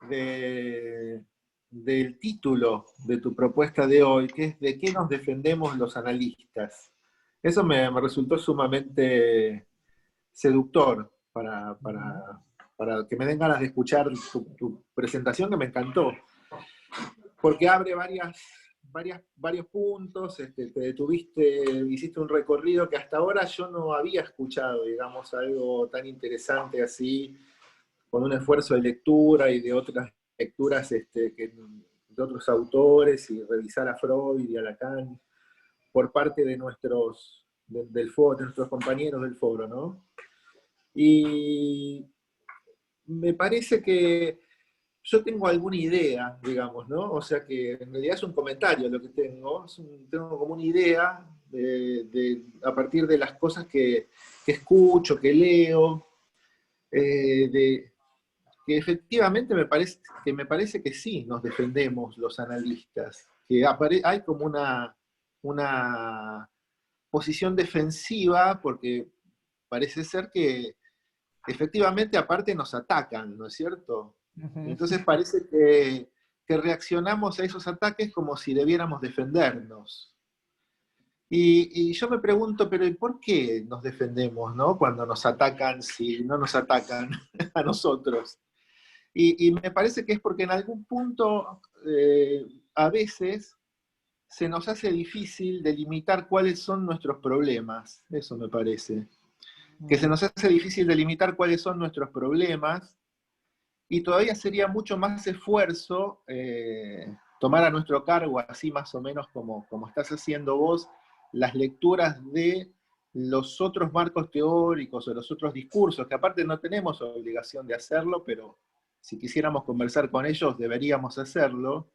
del título de tu propuesta de hoy, que es ¿de qué nos defendemos los analistas? Eso me resultó sumamente seductor para que me den ganas de escuchar tu presentación, que me encantó, porque abre varios puntos, te detuviste, hiciste un recorrido que hasta ahora yo no había escuchado, digamos, algo tan interesante así, con un esfuerzo de lectura y de otras lecturas de otros autores, y revisar a Freud y a Lacan por parte de nuestros compañeros del foro, ¿no? Y me parece que yo tengo alguna idea, digamos, ¿no? O sea que en realidad es un comentario lo que tengo, tengo como una idea a partir de las cosas que escucho, que leo, que efectivamente me parece que sí nos defendemos los analistas, que hay como una posición defensiva, porque parece ser que efectivamente aparte nos atacan, ¿no es cierto? Entonces parece que reaccionamos a esos ataques como si debiéramos defendernos. Y yo me pregunto, pero ¿y por qué nos defendemos, ¿no? Cuando nos atacan, si no nos atacan a nosotros? Y me parece que es porque en algún punto a veces se nos hace difícil delimitar cuáles son nuestros problemas. Eso me parece. Que se nos hace difícil delimitar cuáles son nuestros problemas y todavía sería mucho más esfuerzo tomar a nuestro cargo, así más o menos como estás haciendo vos, las lecturas de los otros marcos teóricos o los otros discursos, que aparte no tenemos obligación de hacerlo, pero si quisiéramos conversar con ellos deberíamos hacerlo,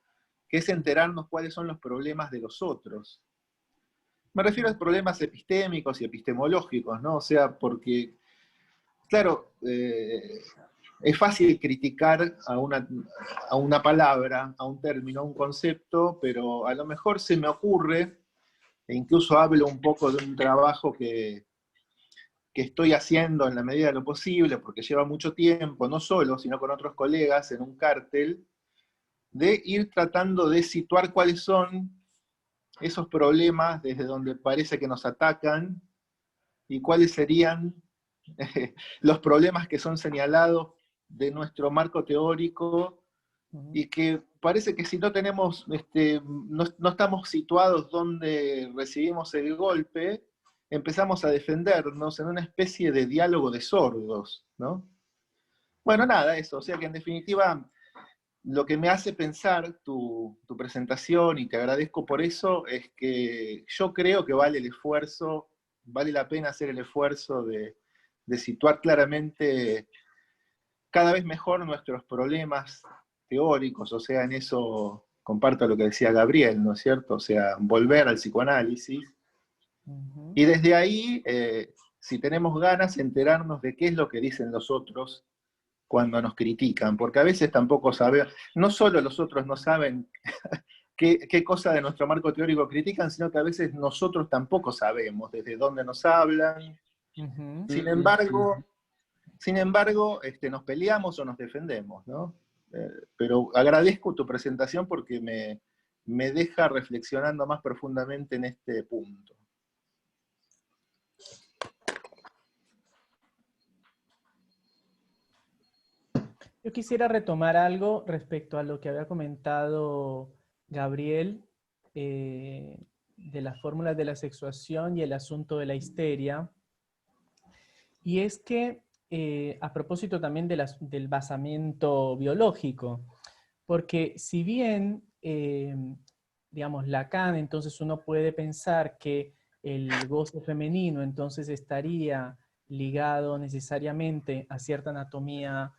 que es enterarnos cuáles son los problemas de los otros. Me refiero a problemas epistémicos y epistemológicos, ¿no? O sea, porque, claro, es fácil criticar a una palabra, a un término, a un concepto, pero a lo mejor se me ocurre, e incluso hablo un poco de un trabajo que estoy haciendo en la medida de lo posible, porque lleva mucho tiempo, no solo, sino con otros colegas en un cártel, de ir tratando de situar cuáles son esos problemas desde donde parece que nos atacan y cuáles serían los problemas que son señalados de nuestro marco teórico y que parece que si no tenemos, no estamos situados donde recibimos el golpe, empezamos a defendernos en una especie de diálogo de sordos, ¿no? Bueno, nada, eso, o sea que en definitiva lo que me hace pensar tu presentación, y te agradezco por eso, es que yo creo que vale el esfuerzo, vale la pena hacer el esfuerzo de situar claramente cada vez mejor nuestros problemas teóricos, o sea, en eso comparto lo que decía Gabriel, ¿no es cierto? O sea, volver al psicoanálisis, y desde ahí, si tenemos ganas, enterarnos de qué es lo que dicen los otros cuando nos critican, porque a veces tampoco sabemos, no solo los otros no saben qué cosa de nuestro marco teórico critican, sino que a veces nosotros tampoco sabemos desde dónde nos hablan. Sin embargo, nos peleamos o nos defendemos, ¿no? Pero agradezco tu presentación porque me deja reflexionando más profundamente en este punto. Yo quisiera retomar algo respecto a lo que había comentado Gabriel de las fórmulas de la sexuación y el asunto de la histeria. Y es que, a propósito también del basamento biológico, porque si bien, digamos, Lacan, entonces uno puede pensar que el goce femenino entonces estaría ligado necesariamente a cierta anatomía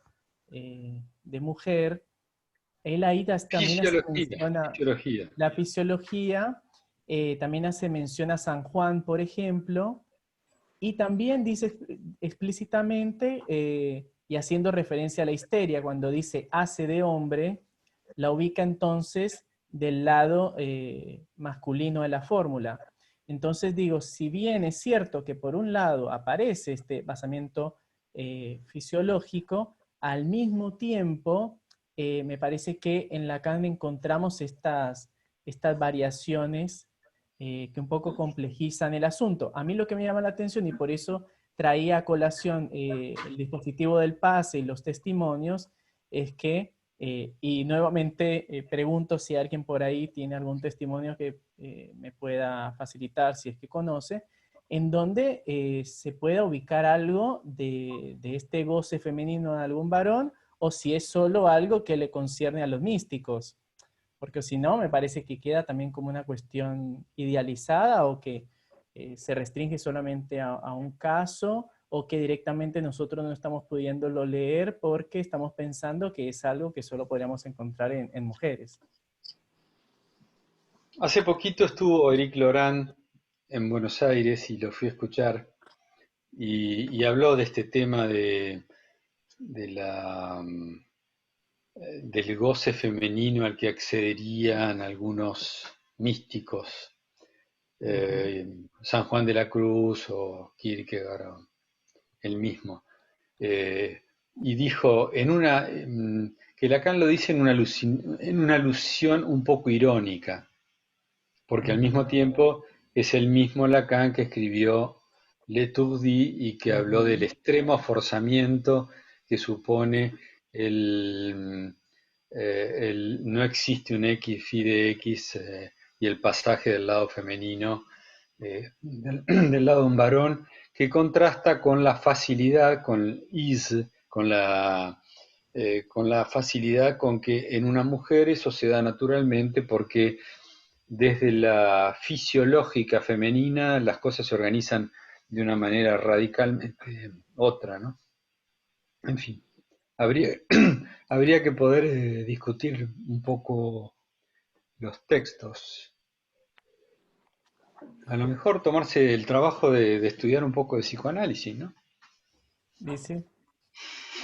de mujer, él ahí también hace mención a la fisiología, también hace mención a San Juan, por ejemplo, y también dice explícitamente, y haciendo referencia a la histeria, cuando dice hace de hombre, la ubica entonces del lado masculino de la fórmula. Entonces digo, si bien es cierto que por un lado aparece este basamiento fisiológico, al mismo tiempo me parece que en Lacan encontramos estas variaciones que un poco complejizan el asunto. A mí lo que me llama la atención, y por eso traía a colación el dispositivo del pase y los testimonios, es que, y nuevamente pregunto si alguien por ahí tiene algún testimonio que me pueda facilitar, si es que conoce, en donde se pueda ubicar algo de este goce femenino de algún varón, o si es solo algo que le concierne a los místicos. Porque si no, me parece que queda también como una cuestión idealizada, o que se restringe solamente a un caso, o que directamente nosotros no estamos pudiéndolo leer porque estamos pensando que es algo que solo podríamos encontrar en mujeres. Hace poquito estuvo Eric Laurent en Buenos Aires y lo fui a escuchar, y habló de este tema del goce femenino al que accederían algunos místicos, San Juan de la Cruz o Kierkegaard, el mismo. Y dijo que Lacan lo dice en una alusión un poco irónica, porque al mismo tiempo es el mismo Lacan que escribió L'Étourdi y que habló del extremo forzamiento que supone el no existe un X phi de X, y el pasaje del lado femenino del lado de un varón, que contrasta con la facilidad, con la con la facilidad con que en una mujer eso se da naturalmente, porque desde la fisiológica femenina las cosas se organizan de una manera radicalmente otra, ¿no? En fin, habría, habría que poder discutir un poco los textos. A lo mejor tomarse el trabajo de estudiar un poco de psicoanálisis, ¿no? Dice.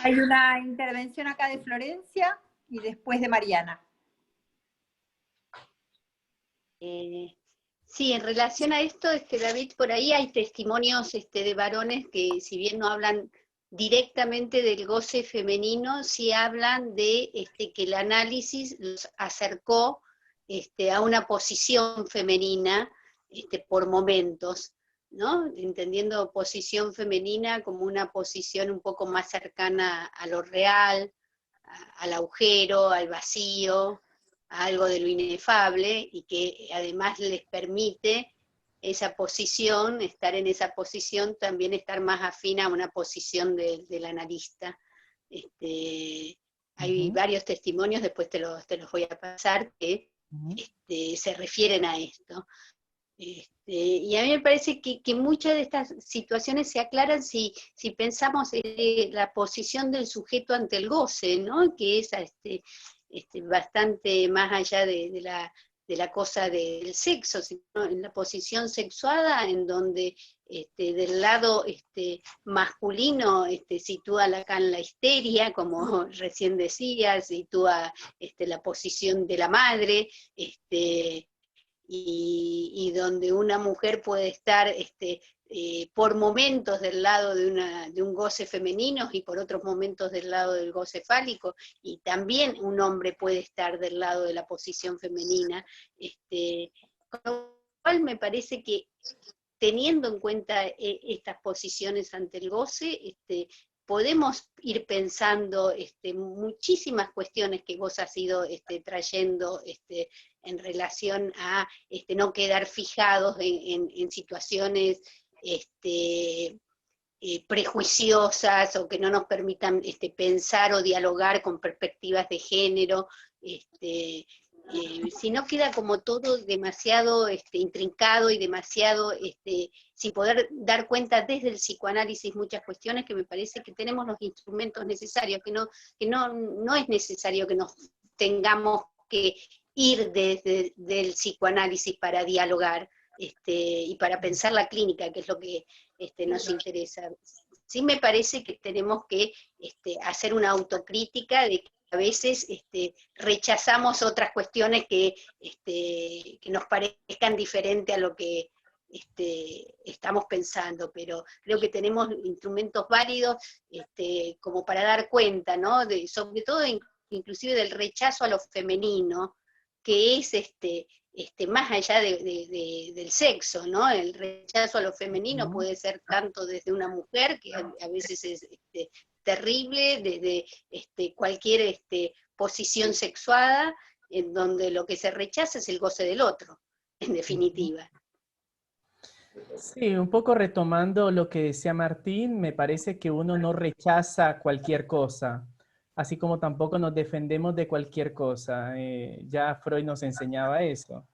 Hay una intervención acá de Florencia y después de Mariana. Sí, en relación a esto, David, por ahí hay testimonios de varones que, si bien no hablan directamente del goce femenino, sí hablan de que el análisis los acercó a una posición femenina por momentos, ¿no? Entendiendo posición femenina como una posición un poco más cercana a lo real, al agujero, al vacío, a algo de lo inefable, y que además les permite esa posición, estar en esa posición, también estar más afín a una posición del analista. Hay varios testimonios, después te los voy a pasar, que se refieren a esto. Y a mí me parece que muchas de estas situaciones se aclaran si pensamos en la posición del sujeto ante el goce, ¿no? Que es bastante más allá de la cosa del sexo, sino en la posición sexuada, en donde del lado masculino sitúa Lacan la histeria, como recién decía, sitúa la posición de la madre, y donde una mujer puede estar por momentos del lado de un goce femenino y por otros momentos del lado del goce fálico, y también un hombre puede estar del lado de la posición femenina, con lo cual me parece que teniendo en cuenta estas posiciones ante el goce, podemos ir pensando muchísimas cuestiones que vos has ido trayendo en relación a no quedar fijados en situaciones prejuiciosas o que no nos permitan pensar o dialogar con perspectivas de género, si no queda como todo demasiado intrincado y demasiado sin poder dar cuenta desde el psicoanálisis muchas cuestiones, que me parece que tenemos los instrumentos necesarios, que no es necesario que nos tengamos que ir desde el psicoanálisis para dialogar y para pensar la clínica, que es lo que nos interesa. Sí me parece que tenemos que hacer una autocrítica de que a veces rechazamos otras cuestiones que nos parezcan diferentes a lo que estamos pensando, pero creo que tenemos instrumentos válidos como para dar cuenta, ¿no? Sobre todo inclusive del rechazo a lo femenino, que es más allá del sexo, ¿no? El rechazo a lo femenino puede ser tanto desde una mujer, que a veces es terrible, desde cualquier posición sexuada, en donde lo que se rechaza es el goce del otro, en definitiva. Sí, un poco retomando lo que decía Martín, me parece que uno no rechaza cualquier cosa, así como tampoco nos defendemos de cualquier cosa. Ya Freud nos enseñaba eso,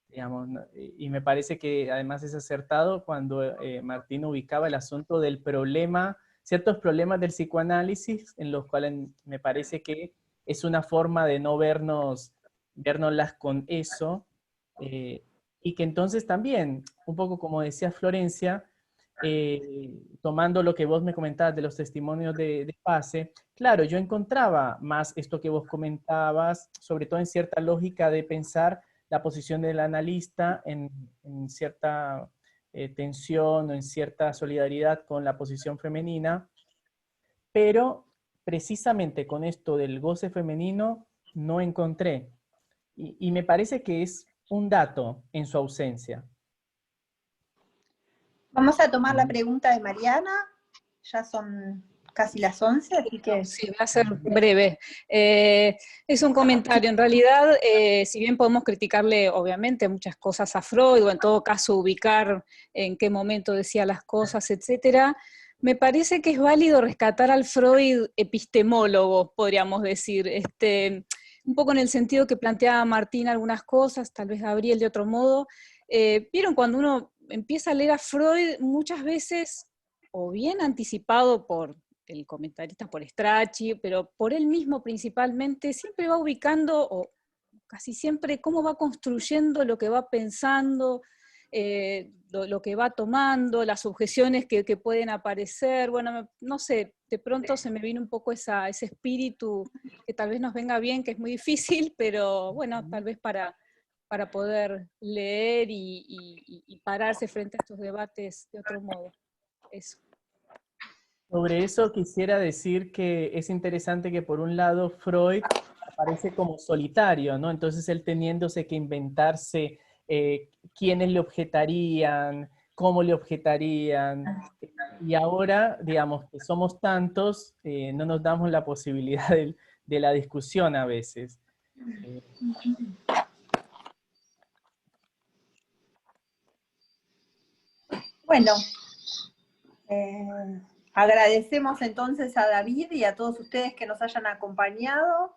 digamos, y me parece que además es acertado cuando Martín ubicaba el asunto del problema, ciertos problemas del psicoanálisis, en los cuales me parece que es una forma de no vernoslas con eso, y que entonces también, un poco como decía Florencia, tomando lo que vos me comentabas de los testimonios de Pase, claro, yo encontraba más esto que vos comentabas, sobre todo en cierta lógica de pensar la posición del analista en cierta tensión o en cierta solidaridad con la posición femenina, pero precisamente con esto del goce femenino no encontré. Y me parece que es un dato en su ausencia. Vamos a tomar la pregunta de Mariana, ya son casi las 11, así que... Sí, va a ser breve. Es un comentario, en realidad, si bien podemos criticarle, obviamente, muchas cosas a Freud, o en todo caso ubicar en qué momento decía las cosas, etcétera, Me parece que es válido rescatar al Freud epistemólogo, podríamos decir, un poco en el sentido que planteaba Martín algunas cosas, tal vez Gabriel de otro modo. Vieron, cuando uno empieza a leer a Freud, muchas veces, o bien anticipado por el comentarista, por Strachey, pero por él mismo principalmente, siempre va ubicando, o casi siempre, cómo va construyendo lo que va pensando, lo que va tomando, las objeciones que pueden aparecer. Bueno, no sé, de pronto se me viene un poco ese espíritu que tal vez nos venga bien, que es muy difícil, pero bueno, tal vez para poder leer y pararse frente a estos debates de otro modo. Eso. Sobre eso quisiera decir que es interesante que por un lado Freud aparece como solitario, ¿no? Entonces él teniéndose que inventarse quiénes le objetarían, cómo le objetarían, y ahora, digamos, que somos tantos, no nos damos la posibilidad de la discusión a veces. Bueno, agradecemos entonces a David y a todos ustedes que nos hayan acompañado.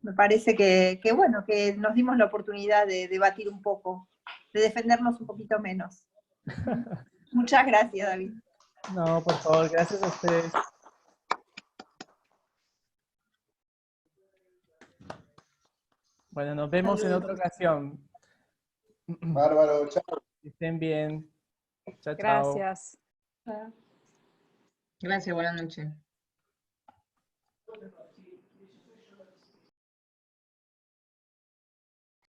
Me parece que bueno, que nos dimos la oportunidad de debatir un poco, de defendernos un poquito menos. Muchas gracias, David. No, por favor, gracias a ustedes. Bueno, nos vemos en otra ocasión. Bárbaro, chao. Que estén bien. Chao, chao. Gracias. Gracias, buenas noches.